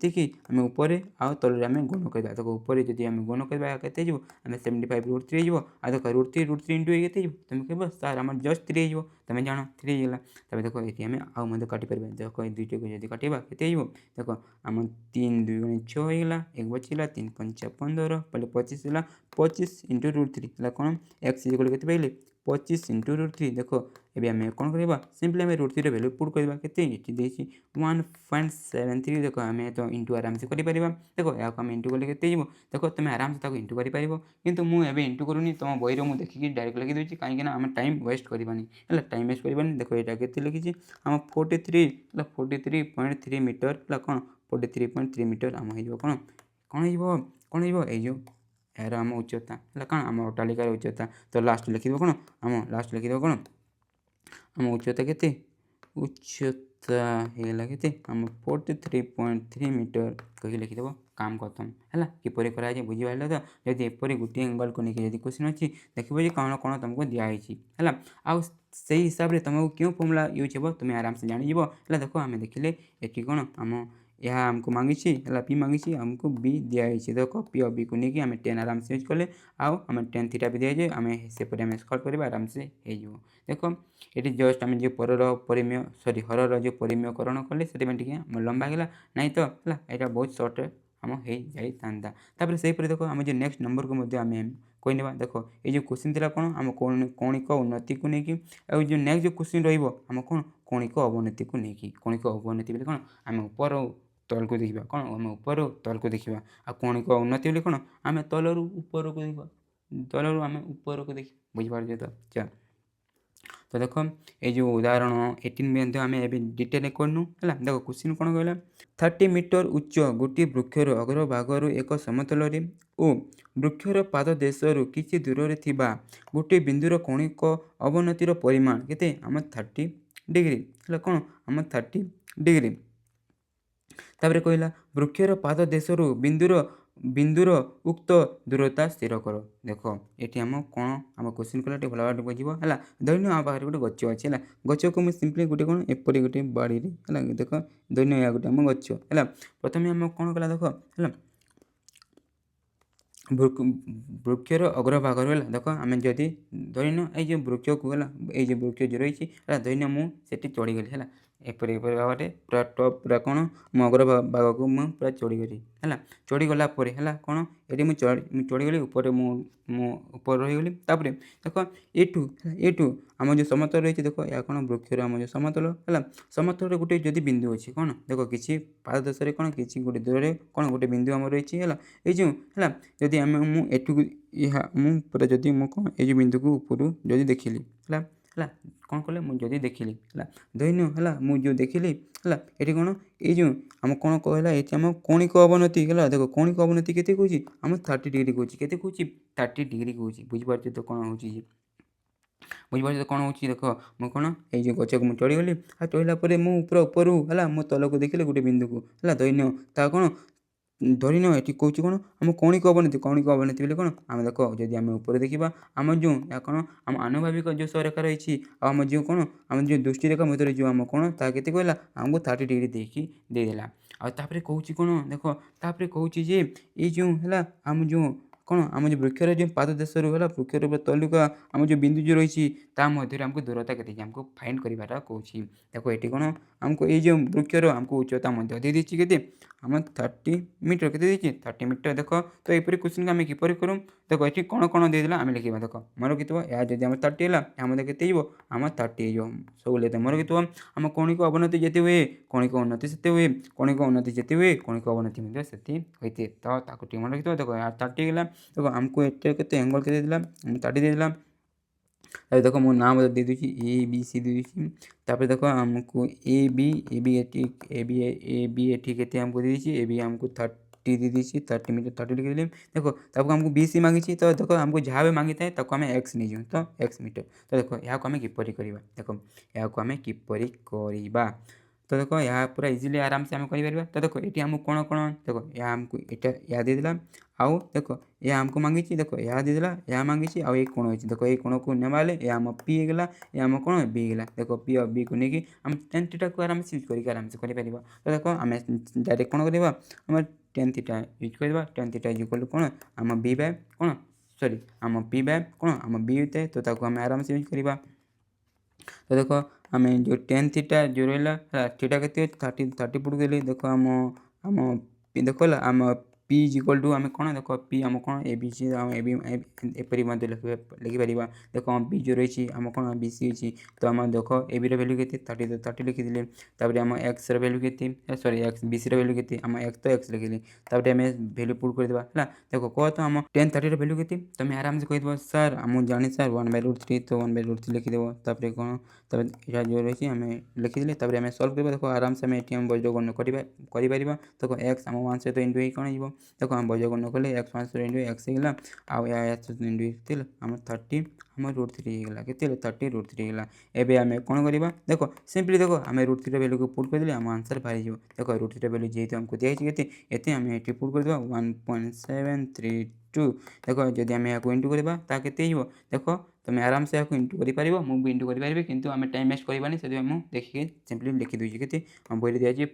आम उपर आउ तल आम गुण करवा देख उपर जब आम गुण करवा के आम 75 √3 हो आ देख √3 इंटू के तुम कह सार आम जस्ट 3 हो तुम जान 3 होगा तब देख ये आम आउ काटिपर देख ये दुईट को जब काटा के देख आम 3 2 गुणे 6 होगा एक बचला 3 5 15 पहले 25 है 25 इंटू √3 है कौन एक्स इक्वल के पाइले 25 इंटू √3 देख ये आम कौन करवा सिंपली आम √3 भैल्यू पुट करवा के 1.73 देख आम तो इंटू आराम से कर देख या आम इंटू कले के देख तुम आराम से इंटू कर कितु मुझे इंटू करूनी तुम बही मुझे देखिए डायरेक्ट लिखिदी कहीं आम टाइम वेस्ट करवानी है टाइम वेस्ट करवानी देख यहाँ के लिखी आम 43.3 मीटर है कौन 43.3 मीटर आम हो कौन कौन हो यार आम उच्चता है कौन आम अट्टालिकार उच्चता तो लास्ट लिखिद कौन आम लास्ट लिखिद कौन आम उच्चता के उच्चता है आम 43.3 मीटर कही लिखिदेव काम खत्म है किपर कराए बुझीपारे तो जब एपरी गोटे एंगल को लेकिन जब क्वेश्चन अच्छी देखिए कौन कौन तुमको दिखाई है आउ से हिसाब से तुमको क्यों फर्मूला यूज हो तुम आराम से जान है देख आम देखिले ये कौन आम यह आमको मांगी है पी मांगी आमको बी दिखाई देख पी और बी को लेकिन आम 10 आराम से यूज कले आउ आम 10 थीटा भी दिखाई आम सेपटे आम सल्व करवा आराम से हो देख ये जस्ट आम जो पर परिमेय सरी हरर जो परिमेयकरण कले से लंबा गला नहीं तो है यहाँ बहुत सर्ट आम हो जाता तापर से देख आम जो नेक्स्ट नंबर को आम कहने देख ये जो क्वेश्चन थी कौन आम कौणिक उन्नति को लेकिन और जो नेक्स्ट जो क्वेश्चन रम कौन कौणिक अवनति को लेकिन कौणिक अवनति बोले कौन आम ऊपर तल को देखा कौन आम ऊपर तल को देखा आ कौणिक उन्नति बोले कौन आम तलर ऊपर को देखा तलर आम ऊपर को देखा बुझीपार तो चल तो देख ये जो उदाहरण 18 आम ए डिटेल करनु है। देख क्वेश्चन कौन कहला 30 मीटर उच्च गोटे वृक्षर अग्रभागर एक समतल ओ वृक्षर पाद देशर किसी दूर थिबा गोटे बिंदुर कौणिक अवनतिर परिमाण केते आम 30 डिग्री है कौन आम 30 डिग्री। तापर कहला वृक्षर पाद देशर बिंदुर उक्त दूरता स्थिर कर। देख ये आम कौन आम क्वेश्चन कला भल भाव बुझे है। दैन्य आम पाखे गोटे गच अच्छे है गच को मुझे सिंपली गोटे कौन एपरी गोटे बाड़ी है देख दैन्य या गोटे आम गच है। प्रथम आम कौन कला देख है वृक्षर अग्रभागर है देख आम जदि धरीन ये वृक्ष को है ये वृक्ष जो रही है धरीन मुझे चढ़ीगली है एपरी भाव में पूरा टप पूरा कौन मो अग्रभाग को मुझे पूरा चढ़ीगली है चढ़ीगला है कौन ये चढ़ीगली ऊपर ऊपर रहीगली। तापर देख एठू आम जो समतल रही देख या कौन वृक्षर आम जो समतल है समतल गोटे जदि बिंदु अच्छी कौन देख किसी पाद देश कौन किसी गोटे दूर में कौन गोटे बिंदु आम रही है ये जो है जदि आम मुठू पूरा जदि मु कौन ये बिंदु को ऊपर जदि देखिली है कौन कले मुझे देखिली है दैन्य है मुझे देखिली है ये कौन ये आम कौन कहला ये आम कौणिक अवनति है देख कौणिक अवनति के कौची आम 30 डिग्री कौच के कौची 30 डिग्री कौची बुझीपार तो कौन हो बुझीपार तो कौन हो देख मुझे कौन ये गच को मुझे चढ़ीगली आ चढ़ला मुझे पूरा ऊपर है मो तल को देखिले गोटे बिंदु को है दैन्य ता कौन धरीन ये कौन कौन आम कौणिक अवनति बोले कौन आम देख जदि आम ऊपर देखा आम जो या कौन आम आनुभाविक जो सरेखा रही आम जो कौन आम जो दृष्टिरेखा मध्य जो आम कौन ता के कहला आमको 30 डिग्री देखी देदेला आपर कौन देख तापर कौन ये जो है आम जो कौन आम जो वृक्षर जो पाद देश है वृक्षर तलुका आम जो बिंदु जो रही मध्य आमको दूरता के आमको फाइंड कराटा कौन देख ये कौन आमको ये जो वृक्षर आमको उच्चता मध्य दे देती के आम 30 मीटर के 30 मीटर देख तो यहपरी क्वेश्चन आम किपर करूँ देख ये कौन कौन देदेला आम लिखा देख मन रखी या जब आम 30 है आम के आम 30 सब लेते मन रखी आम कौणिक अवनति जिते हुए कौणिक उन्नति से हुए कौणिक उन्नति जिते हुए कौणिक अवनति से होते तो मन रखी देख यार 30 गला देख आमको एंगल के 30 देदेला देख मो नाम दे दूसरी ए बी सी दे दूसरी देख आमको ए बी एटी आमको दे दी ए बी आमको 30 दे दी 30 मीटर 30 डिग्री देख तब हमको बी सी मांगी तो देख हमको जहाँ भी मांगी था तक आम एक्स नहीं तो एक्स मीटर तो देख यहाँ आम किपरि करवा देख यहाँ आम किपरि करवा तो देख यहाँ पूरा इजिली आराम से आम कर तो देख ये आमको कौन कौन देख यहाँ आमको यहाँ देदेला आउ देख यह आमको मांगी देख यहाँ देदेला यहाँ मांगी आउ ये कोण अच्छी देख ये कोण को नेबाले ये आम पी गला ये आम कौन बी गला देख पी और बी को लेकिन आम टेन थीटा को आराम से यूज करके आराम से कर तो देख आम डायरेक्ट कौन करवा आम टेन थीटा यूज करवा टेन थीटा यूज कलु कौन आम बी बाय कौन सॉरी आम पी बाय कौन आम बी होता है तो आम आराम से यूज करवा तो देख आम जो टेन थीटा जो रहा थीटा के 30 पुट देली देख आम आम देख आम पी इज इक्वल टू आम कौन देख पी आम कौन ए बी सी आम एपरी लिखिपर देख आम बी जो रही आम कौन बी सी अच्छी तो आम देख ए बी रैल्यू के 30 लिखिदे तापर आम एक्स रैल्यू के सॉरी एक्स बी सी रैल्यू के आम एक्स तो एक्स लिखिली तापर आम भैल्यू पुट करदे है देख कह तो आम 1030 भैल्यू के तुम आराम से कहीदेव सर आम जानी सर 1/√3 तो 1/√3 लिखिदेव तापर कौन तब यहाँ जो रही आम लिखिदे तापर आम सल्व करवा देख आराम से आम ये बज्रगण्य कर देख एक्स आम 1 सहित इंटू कौन हो देख आम बज्रगण्य कले एक्स 1 सहित इंटू एक्स होगा आउ या इंटू आम 30 आम √3 होगा के 30 √3 होगा एवं आम कौन करवा देख सिंपली देख आम √3 भैल्यू को पुट करदे आम आंसर बाहरी जाव देख √3 भैल्यू जेहतु आमको दिखाई के आम ये पुट करदे 1.732 देख जदि आम यहाँ इंटू करवा के देख तुम आराम से यहाँ इंटू कर मुझे इंटू करें कि आम टाइम वेस्ट करवानी से मुझे देखिए सिंपली लिखिदी के बही दिखाई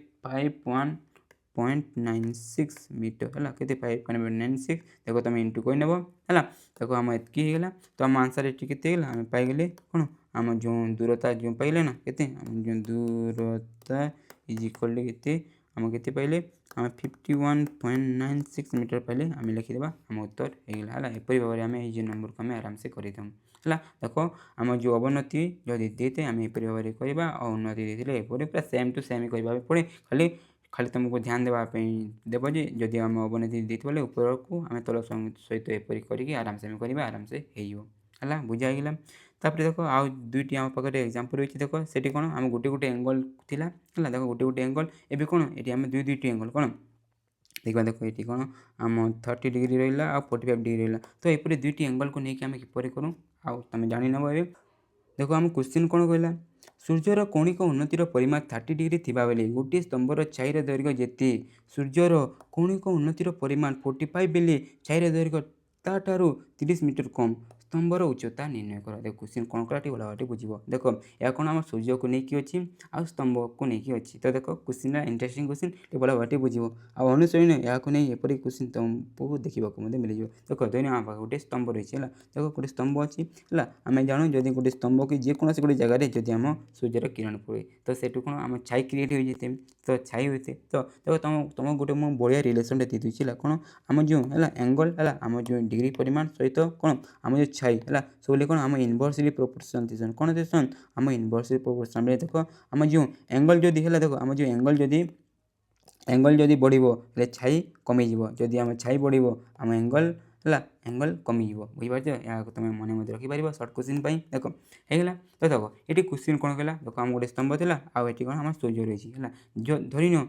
5.96 मीटर है के 5.96 देख तुम इंटू कर नेब है देख आम एतकी होगा तो आम आंसर ये आम पाइगले कौन आम जो दूरता जो पाइले ना के जो दूरता इज इक्वल के आम के पाइले आम 51.96 मीटर पाइले आम लिखिदेवा आम उत्तर होगा है एपरी भाव में आम ये नंबर को आम आराम से करदेमु है देख आम जो अवनति जदि देते आम एपरी भाव में करवा और उन्नति देते एपरी पूरा सेम टू सेम करवा पड़े खाली खाली तुमको ध्यान देवाई देव जे जदि आम अवनति देते बोले ऊपर को आम तल सहित एपरी करके आराम से करवा आराम से है बुझाईगला तापर देख आउ दुईटी आम पाखे एग्जाम्पल रही देख से कौन आम गोटे गोटे एंगल थिला है देख गोटे गोटे एंगल एवं कौन ये आम दुईटी एंगल कौन देखा देख ये कौन आम 30 डिग्री रहा आ 45 डिग्री रहा तो यपरी दुईटी एंगल को लेकिन आम किपर करूँ आउ तुम जान नब ए देख आम क्वेश्चन कौन कहला सूर्यर कौणिक उन्नतिर परिमाण 30 डिग्री थिबा बेले गोटे स्तंभर छाईर दैर्घ्य जेते सूर्यर कौणिक उन्नतिर परिमाण 45 बेले छाईर दैर्घ्य ताठारु 30 मीटर कम स्तंभर उच्चता निर्णय कर देख क्वेश्चन कौन कला भल भाव बुझ देख या कौन आम सूर्य को लेकिन अच्छी आ स्तंभ को लेकिन अच्छी तो देख क्वेश्चन इंटरेस्टिंग क्वेश्चन भल भाव बुझ अनुसरण या एपरी क्वेश्चन तुमको देखा मिल जाए देख दैन आम पाखे गोटे स्तंभ रही है देख गोटे स्तंभ अच्छी है आम जानूँ जदि गोटे स्तंभ की जेकोसी गोटे जगह जदि आम सूर्यर किरण पड़े तो सेठू कौन आम छाई क्रिएट हो जाते तो छाई होते तो देख तुम गोटे मुझे बढ़िया रिलेसन दे दूसरी है कौन आम जो है एंगल है आम जो डिग्री परिमाण सहित कौन आम जो छाई है सब कौन आम इनवर्सली प्रोपोर्शन थीसन कौन थीसन आम इनवर्सली प्रोपोर्शन देख आम जो एंगल जदि है देख आम जो एंगल जदि बढ़ छाई कमी जदि आम छाई बढ़ आम एंगल है एंगल कमिज बुझीपार या तुम मन मत रखिपार सर्ट क्वेश्चन देख होगा तो देख ये क्वेश्चन कौन कहला देख आम गोटे स्तंभ था आउ कौन आम सूर्य रही है जो धरीन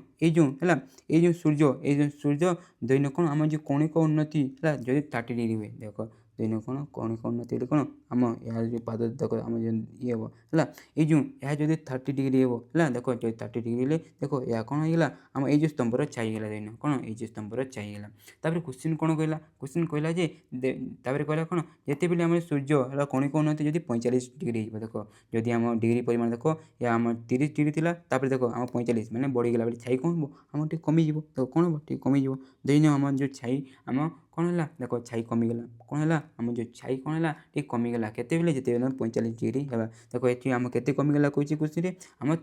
ये सूर्य दैन कौन आम जो कौणिक उन्नति है जदि 30 डिग्री हुए देख दैन कौन कौणिक उन्नति कौन आम यार जो पाद देख आम जो ये हम है ये जो यह जब 30 डिग्री है देख जो 30 डिग्री देख या कौन होगा आम ये स्तंभर छाईगला दैन कौन ये स्तंभर छाईगला तापर क्वेश्चन कौन कहला क्वेश्चन कहला जे कहला कौन जिते बेले आम सूर्य है कौणिक उन्नति जब 45 डिग्री हो देख जदि आम डिग्री परिमाण देख या आम 30 डिग्री थी तापर देख आम 45 मैंने बढ़ीगला बेले छाई कौन हम आम कमिज देख कौन हम टे कमिज दैन आम जो छाई आम कौन है देख छाई कमिगला कौन है आम जो छाई कौन है टे कमिगला केते बेले जिते 45 डिग्री है देख ये आम केते कमिगला कही क्वेश्चन आम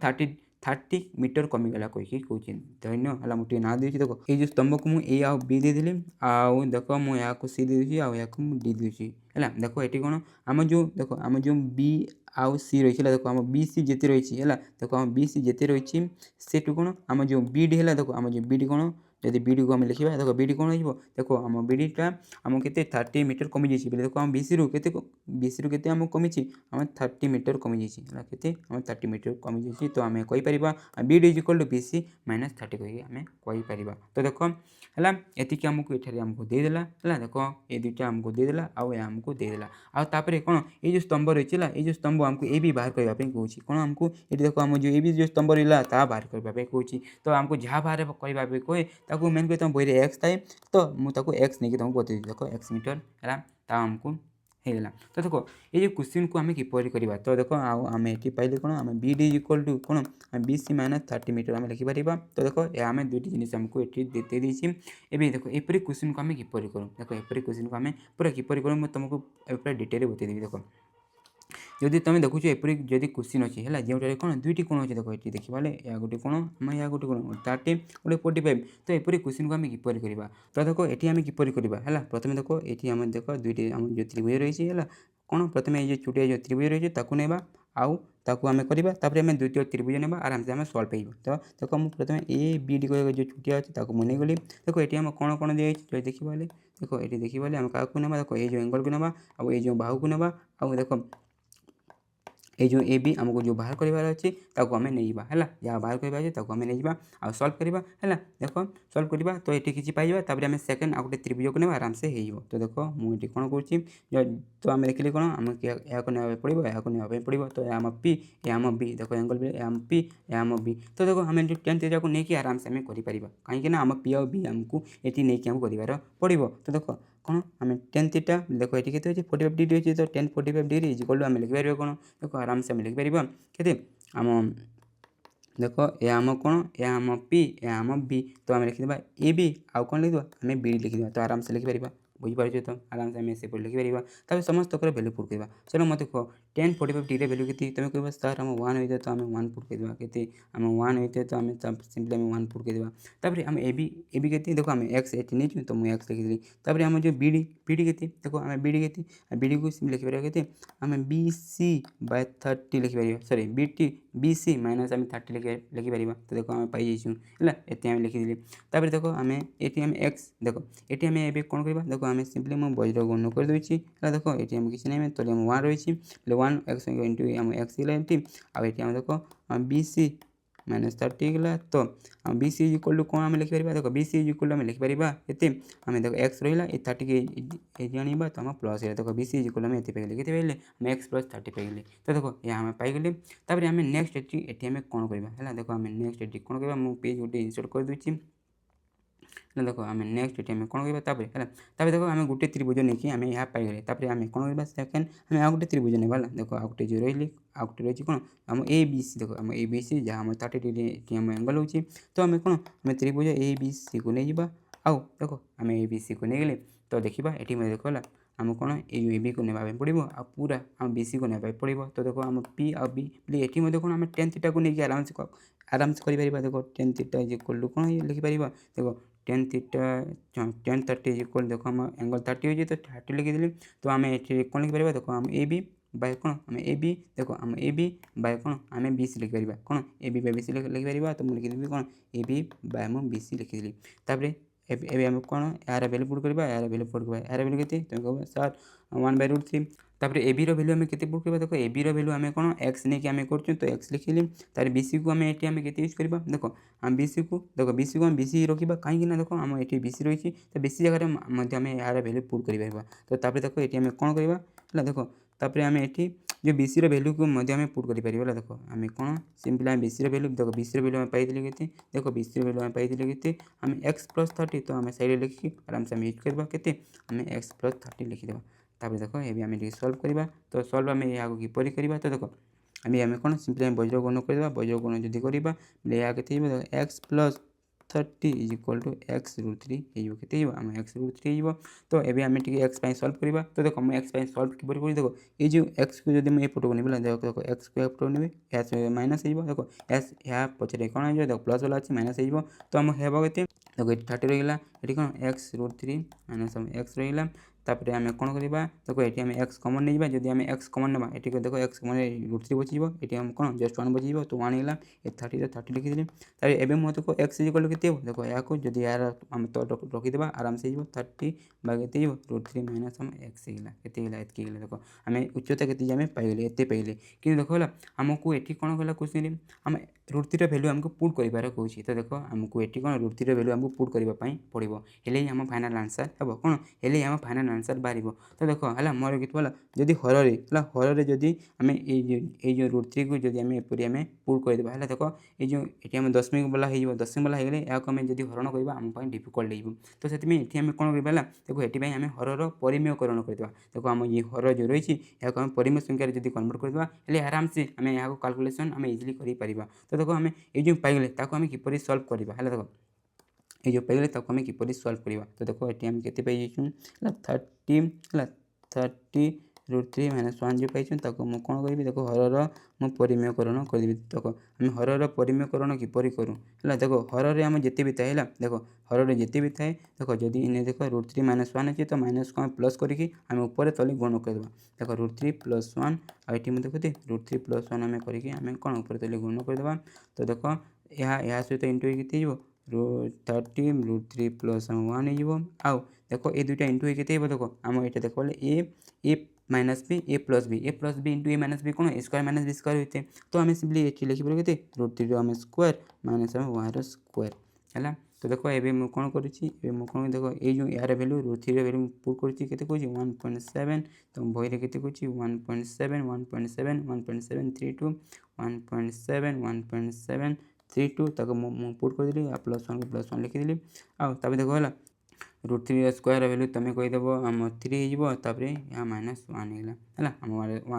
30 मीटर कमिगला कही कौन धन्य है मुझे ना देती देख ये स्तंभ को मुझे आ बी देदेली आउ देख मुझे सी देदी आउ डी दूसरी है देख ये कौन आम जो देख आम जो बी आउ सी रही है देख आम बी सी जिते रही है देख आम बी सी जिते रही से कौन आम जो बीडी है देख आम जो बीडी कौन जब बीडी को आम लिखा देख बीडी कौन हो देख आम बीडीटा आम के 30 मीटर कमी जाइए बोले देख आम बीसी रु के आम कमी आम 30 मीटर कमी जाइए के आम 30 मीटर कमी जाइए तो आम कहीपर BD is equal to BC minus 30 कही आम कहीपर तो देख है ये आमको ये आमको देदेला है देख ये दुईटा आमको देदेला आउ आमको देदेला आउे कौन ये जो स्तंभ रही है ये जो स्तंभ आमको ए भी बाहर करने कहूँ कौन आमको ये देख आम जो ए भी जो स्तंभ रहा ता बाहर करने कहूँ तो आमको जहाँ बाहर करने कहे ताकू मेन कर तुम बही एक्स थाए तो मुझे एक्स नहीं तुमको बता देख एक्स मीटर है आमको होगा तो देख ये क्वेश्चन को आम किपर करवा तो देख आम ये पाइले कौन आम बी डी इक्वल टू कौन बी सी माइनस 30 मीटर आम लिखिपर तो देख आम दुईटी जिन आमको ये दे देती एवं देख एपरी क्वेश्चन को आम किपर करूँ देख एपरी क्वेश्चन को आम पूरा किपर करूँ मुझे तुमको पूरा डिटेल बतईदेवी देख जदि तुम देखुच एपरी जदि क्वेश्चन अच्छी है जो कौन दुईटी कोण अच्छे देख ये देखा या गोटे कोण आम या गोटे कोण 30 गोटे 45 तो एपरी क्वेश्चन को आम किपर करवा तो देख ये आम किपर करवा है प्रथम देख ये आम देख दुईटी आम जो त्रिभुज रही है कौन प्रथम ये छोटिया जो त्रिभुज रही है ताकू नेबा आउ ताकू आम करवा आम द्वितीय त्रिभुज नेबा आराम से आम सल्व पाइब तो देख मुझे प्रथम ए बी डी जो छोटिया अच्छी ताकू मुझे गली देख ये आम कौन कौन दिखाई जो देखा देख ये देखा आम क्या नेबा देख ये जो एंगल को नेबा आउ ये जो बाहु को नेबा आउ देख ये जो ए बी आमको जो बाहर करार अच्छे ताकू आम नहीं है जहाँ बाहर करार अच्छे ताकू आम नहीं आ सल्व करवा है देख सल्व करवा तो ये किसी पाइबा तापर आम सेकेंड आ गोटे त्रिभुज को नेबा आराम से हो तो देख मुझे कौन कौन तो आम देखिले कौन आम या पड़ो या पड़ो तो आम पी या आम बी देख एंगल भी आम पी या आम बी तो देख आम जो टेन थीटा को लेकिन आराम से आम कर कहीं आम पी आ बी आमको ये नहीं आमको करार पड़ो तो देख कौन आम टेन थीटा देख ये के 45 डिग्री अच्छे तो 10 45 डिग्री इज इक्वल टू आम लिखिपर कौन देख आराम से आम लिखिपर के आम देख या आम कौन या आम पी या आम बी तो आम लिखिदा ए बी आउ कौन लिखा आम बी लिखिदा तो आराम से लिखिपर बुझीपार तो आराम से आम से लिखिपर तब समस्त भैल्यू पुट करवा चलो मत कह 10 45 डिग्री भैल्यू के तुम कह सर आम 1 होते तो आम 1 पुट करवा के आम 1 होते तो आम सिंपली आम 1 पुट करवा तापर आम ए बी के देख आम एक्स ये नहीं तो मुझे एक्स लिखी तापर आम जो बी डी के देख आम बी डी को लिखिपर के आम बी सी बाय 30 लिखिपर सॉरी बी सी माइनस आम 30 लिखिपर तो देख आम पाई जाइए ये आम लिखिदी तापर देख आम ये आम एक्स देख ये आम ए कौन करवा देख आम सिंपली मुझे बज्र गण कर दूसरी है देख ये आम किसी ना तो 1 रही 1 x इंटू आम एक्स गला एमती आम देख बी सी -30 गला तो आम बी सी इक्वल टू कौन आम लिखिपर देख बी सी इक्वल टू आम लिखिपर ये आम देख एक्स रहा ये 30 के जाना तो आम प्लस देख बी सी इक्वल आम ये पाइले के पाइले आम एक्स प्लस 30 पाइले तो देख ये आम पाइले तापर आम नेक्स्ट ये आम कौन करवा देख आम नेक्स्ट ये कौन करवा मुझे पेज गोटे इनसर्ट कर दूसरी देख आम नेक्स्ट ये आम कौन करवा देख आम गोटे त्रिभुज नहीं आम यहाँ पाइले आम कौन करवा सेकेंड आम आ गोटे त्रिभुज ना देख आ गोटे जो रही आ गोटे रही कौन आम ए बी सी देख आम ए बी सी जहाँ आम 30 डिग्री आम एंगल हो तो आम कौन आम त्रिभुज ए बी सी को नहीं जावा आउ देख आम ए बी सी को नहीं गले तो देखा ये देख आम कौन ये बी को नेबा पड़ो आ पूरा आम बी सी को नेबा पड़ो तो देख आम पी आ बी ये कौन आम टेन थीटा को लेकिन आराम से कर देख टेन थीटा इक्वल टू कौन लिखिपर देख टेन थीटा 10 30 इक्वल देख आम एंगल 30 हो तो 30 लिखिदेली तो आम ये कौन लिखिपर देख आम ए बी बाय कौन आम ए बी देख आम ए बी बाय कौन आम बी सी लिखिपर कौन A B by B C लिखिपर तो मुझे लिखिदेवी कौन ए बी बाय मुझे बी सी लिखिदेली तापर एवं आम कौन यार भैल्यू पुट करवा यार भैल्यू पुट करवा यार भैल्यू के तुम कह सर 1/√3 तापर ए बी भैल्यू आम के पुट करवा देख ए बी भैल्यू आम कौन एक्स नहीं आम कर तो एक्स लिखिली तार बी सी को आम ये आम के यूज करवा देख आम बी सी को देख बी सी को आम बी सी रखा कहीं देख आम ये बी सी रही तो बी सी जगह आम यार भैल्यू पुट कर तो तापर देख ये आम कौन करवा देख तापर आम ये जो बी सी भैल्यू को आम पुट कर देख आम कौन सिंपल आम बी सी भैल्यू देख बी सी भैल्यू आम पाई के देख बी सी भैल्यू आम पाई के आम एक्स प्लस 30 तो आम साइड लिखिकी आराम से आम यूज करवा के आम एक्स प्लस 30 लिखिदेवा तापर देख ये आम सल्व करवा तो सल्व आम यहाँ किपर करवा तो देख आम कौन सिंपल आम वज्र गुण करवा वज्र गुण जब करवा यहाँ के x plus 30 is equal to x√3 के आम x√3 हो तो ये आम एक्स सल्व करवा तो देख मुझे एक्स सल्व किपर कर देख ये जो एक्स को जब मुझे पट को नहीं देख देख एक्स को पट ने माइनस हो देख एस यहाँ पचर कौन हो देख प्लस वाला अच्छे माइनस हो तो आम हे के देख 30 रहीगला ये कौन x√3 माइनस एक्स रहीगला तापर आम कौन करवा देख ये आम एक्स कमन नहीं जब आम एक्स कमन ना ये देख एक्स कमन √3 बचीब ये आम कौन जस्ट 1 बचीब तो 1 होगा ये 30 30 लिखिदेली तार एवं मुझे देख एक्स इक्वल के देख या जब यार आम तो रखीदे आराम से 30 बागे √3 माइनस आम एक्स होगा के देख आम उच्चता के आम पाइले ये पाइले कि देख आमको ये कौन कहला क्वेश्चन आम √3 भैल्यू आमको पुट कर कौन तो देख आमको ये कौन √3 भैल्यू आमको पुट करने पड़ो हेल्ले आम फाइनाल आंसर हे कौन हेल्ले आम फाइनाल आंसर बाहर तो देख है मोर कि जदि हर जदि आम ये √3 को जब आम एपरी आम पुट करदे है देख ये आम दशमिक वाला हो दशमिक वाला होगले या आम जब हरण करवा आम डिफिकल्ट हो तो से आम कौन करवा देख ये आम हरर परिमेयकरण करदे देख आम ये हर जो रही है आम परिमेय संख्यार जब कन्वर्ट करदे हेल्ले आराम से आम यहाँ कैलकुलेसन आम इजिली कर तो देख आम ये पाइले आम किपर सल्व करवा है देख ये जो पाइले आम किपर सल्व करवा तो देख ये आम के 30 √3 माइनस 1 जो पाई मुझे कौन करी देख हरर मुझे परिमेयकरण करदेवी देख आम हरर परिमेयकरण किपर करूँ है देख हर आम जिते भी थाए देख हर जिते भी थाए देख जदि इन्हें देख √3 माइनस 1 अच्छे तो माइनस को प्लस करके आम ऊपर तले गुण करदेवा देख √3 + 1 आईटी मैं देखते √3 + 1 आम करके कौन ऊपर तले गुण करदेवा तो देख यहाँ सहित इंटू हो 30 √3 + 1 हो आउ देख ये दुईटा इंटू हो देख आम ये देख ए माइनस बी ए प्लस बी इंटू ए माइनस बी कौन स्क्वायर माइनस बी स्क्वायर होते तो आम सिंपली ये लिखिपर के √3 आम स्क्वायर माइनस आम वार स्क्वायर है तो देख ये मुझे कौन करें कौन देख ये जो यार भैल्यू √3 भैल्यू पुट कर 1.7 तो बही के 1.7 1.7 1.732 1.7 1.732 तक मुझे पुट करदेली +1 लिखिदेली आगे देख है √3 स्क्वायर भैल्यू तुम कहीदेव आम 3 होपर यहाँ -1 है आम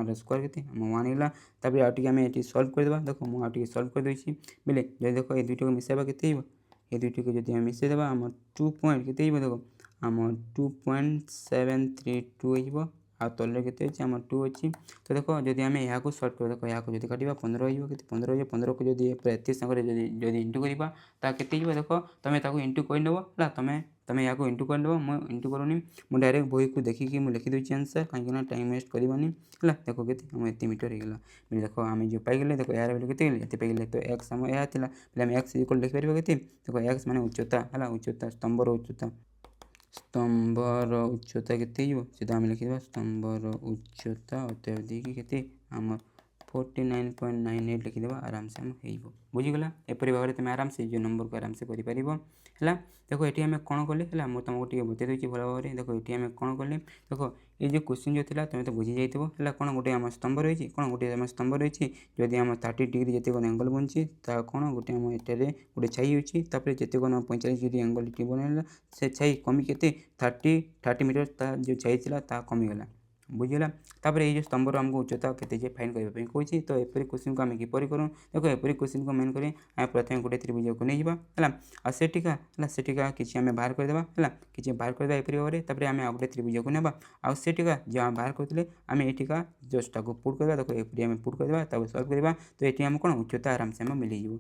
1 स्क्वायर के 1 होगा आगे आम ये सल्व करदे देख मुझे सल्व कर देसी बोले जो देख ये दुईटा को मिसाइबा के ये दुईटी को जब मिसाइदेवा आम 2 पॉइंट के देख आम 2.732 हो आ तले के आम 2 अच्छी तो देख जब आम यहाँ सल्व कर देख यहाँ जब काटा 15 हो 15 को जब एत संगे जब इंटू करवा के देख तुम इंटू करदेव है तुम यहाँ इंटू करदेव मुझे इंटू करूनी मुझे डायरेक्ट बही को देखिकी मुझे लिखिदे आंसर कहीं टाइम वेस्ट करवानी है देख के मीटर होगा देख आम जो पाइले देख यार भैल्यू के पाइले तो एक्स आम यहाँ थी एक्स इक्वल लिखिपर के देख एक्स माने उच्चता है उच्चता स्तंभर उच्चता स्तंभर उच्चता केते हो सीधा आम लिखिदेबा स्तंभर उच्चता अत्यधिक केते आम 49.98 लिखिदेबा आराम से आम हो बुझीगला एपरी भाव में तुम आराम से जो नंबर को आराम से कर है देखो ये आम कौन कले है मुझे तुमको टे बतई दूसरी भल भाव में देखो ये आम कौन कले देखो ये जो क्वेश्चन जो था तुम्हें तो बुझी जाइए है कौन गोटे आम स्तंभ रही कौन गोटे आम स्तंभ रही जदि आम 30 डिग्री जिते एंगल बनची कौन गोटे आम एटारे गोटे छाई होती जिते 45 डिग्री एंगल बनला से छाई कमी के 30 मीटर जो छाई था कमीगला बुझीगला तापर ये स्तंभर आमको उच्चता के फाइन करने कौन तो एपरी क्वेश्चन को आम किपर करूँ देखो एपरी क्वेश्चन को मेन करें आम प्रथम गोटे त्रिभुज को नहीं जावा है सेटिका किसी आम बाहर करदे है कि बाहर करदे एपरी भाव में आम आ गए त्रिभुज को नेबा आटिका जो आम बाहर करते आम एटिका जस्ट ताको पुट करवा देखो एपरी आम पुट करवा सल्व करवा तो ये आम कौन उच्चता आराम से आम मिल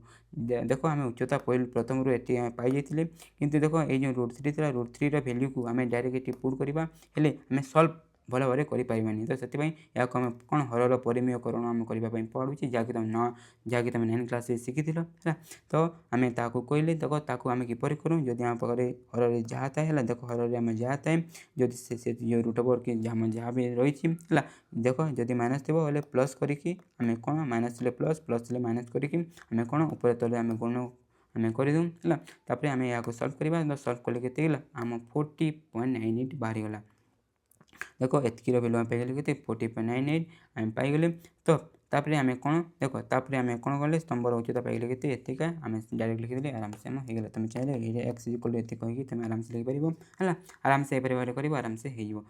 देखो आम उच्चता प्रथम रू ये पाई जाइए किंतु देखो ये जो √3 था √3 वैल्यू को आम डायरेक्ट ये पुट करवा आम सल्व भल भाव में तो से या आम कौन हरर परिमेयकरण आम करने पड़ू जहाँकि तुम जहाँकि तुम 9 क्लास शिखी है तो आम ताकू कहले देखो ताकू आम किपर करूँ जदि आम पाखे हर जहाँ थाए देखो हर आम जहाँ थाए जदि से जो √ओवर कि जहाँ भी रही है देखो जदि माइनस थी बोले प्लस करके आम कौन माइनस प्लस प्लस माइनस करके आम कौन ऊपर तले आम गुण आम करदूँ है आम या सल्व करवा सल्व कले के आम 40.98 बाहरी गला देखो एतकी भैल्यू आम पाइगले के 40.98 आम पाइगले तो तापर आम कौन देखो तापर आम कौन कले स्तंभर उच्चता पाइगले के एतिका आम डायरेक्ट लिखिदेले आराम से आम होगा तुम चाहिए x = एति कहीकि तुम आराम से लिखिपर है आराम से एपरी भाव कर आराम से हो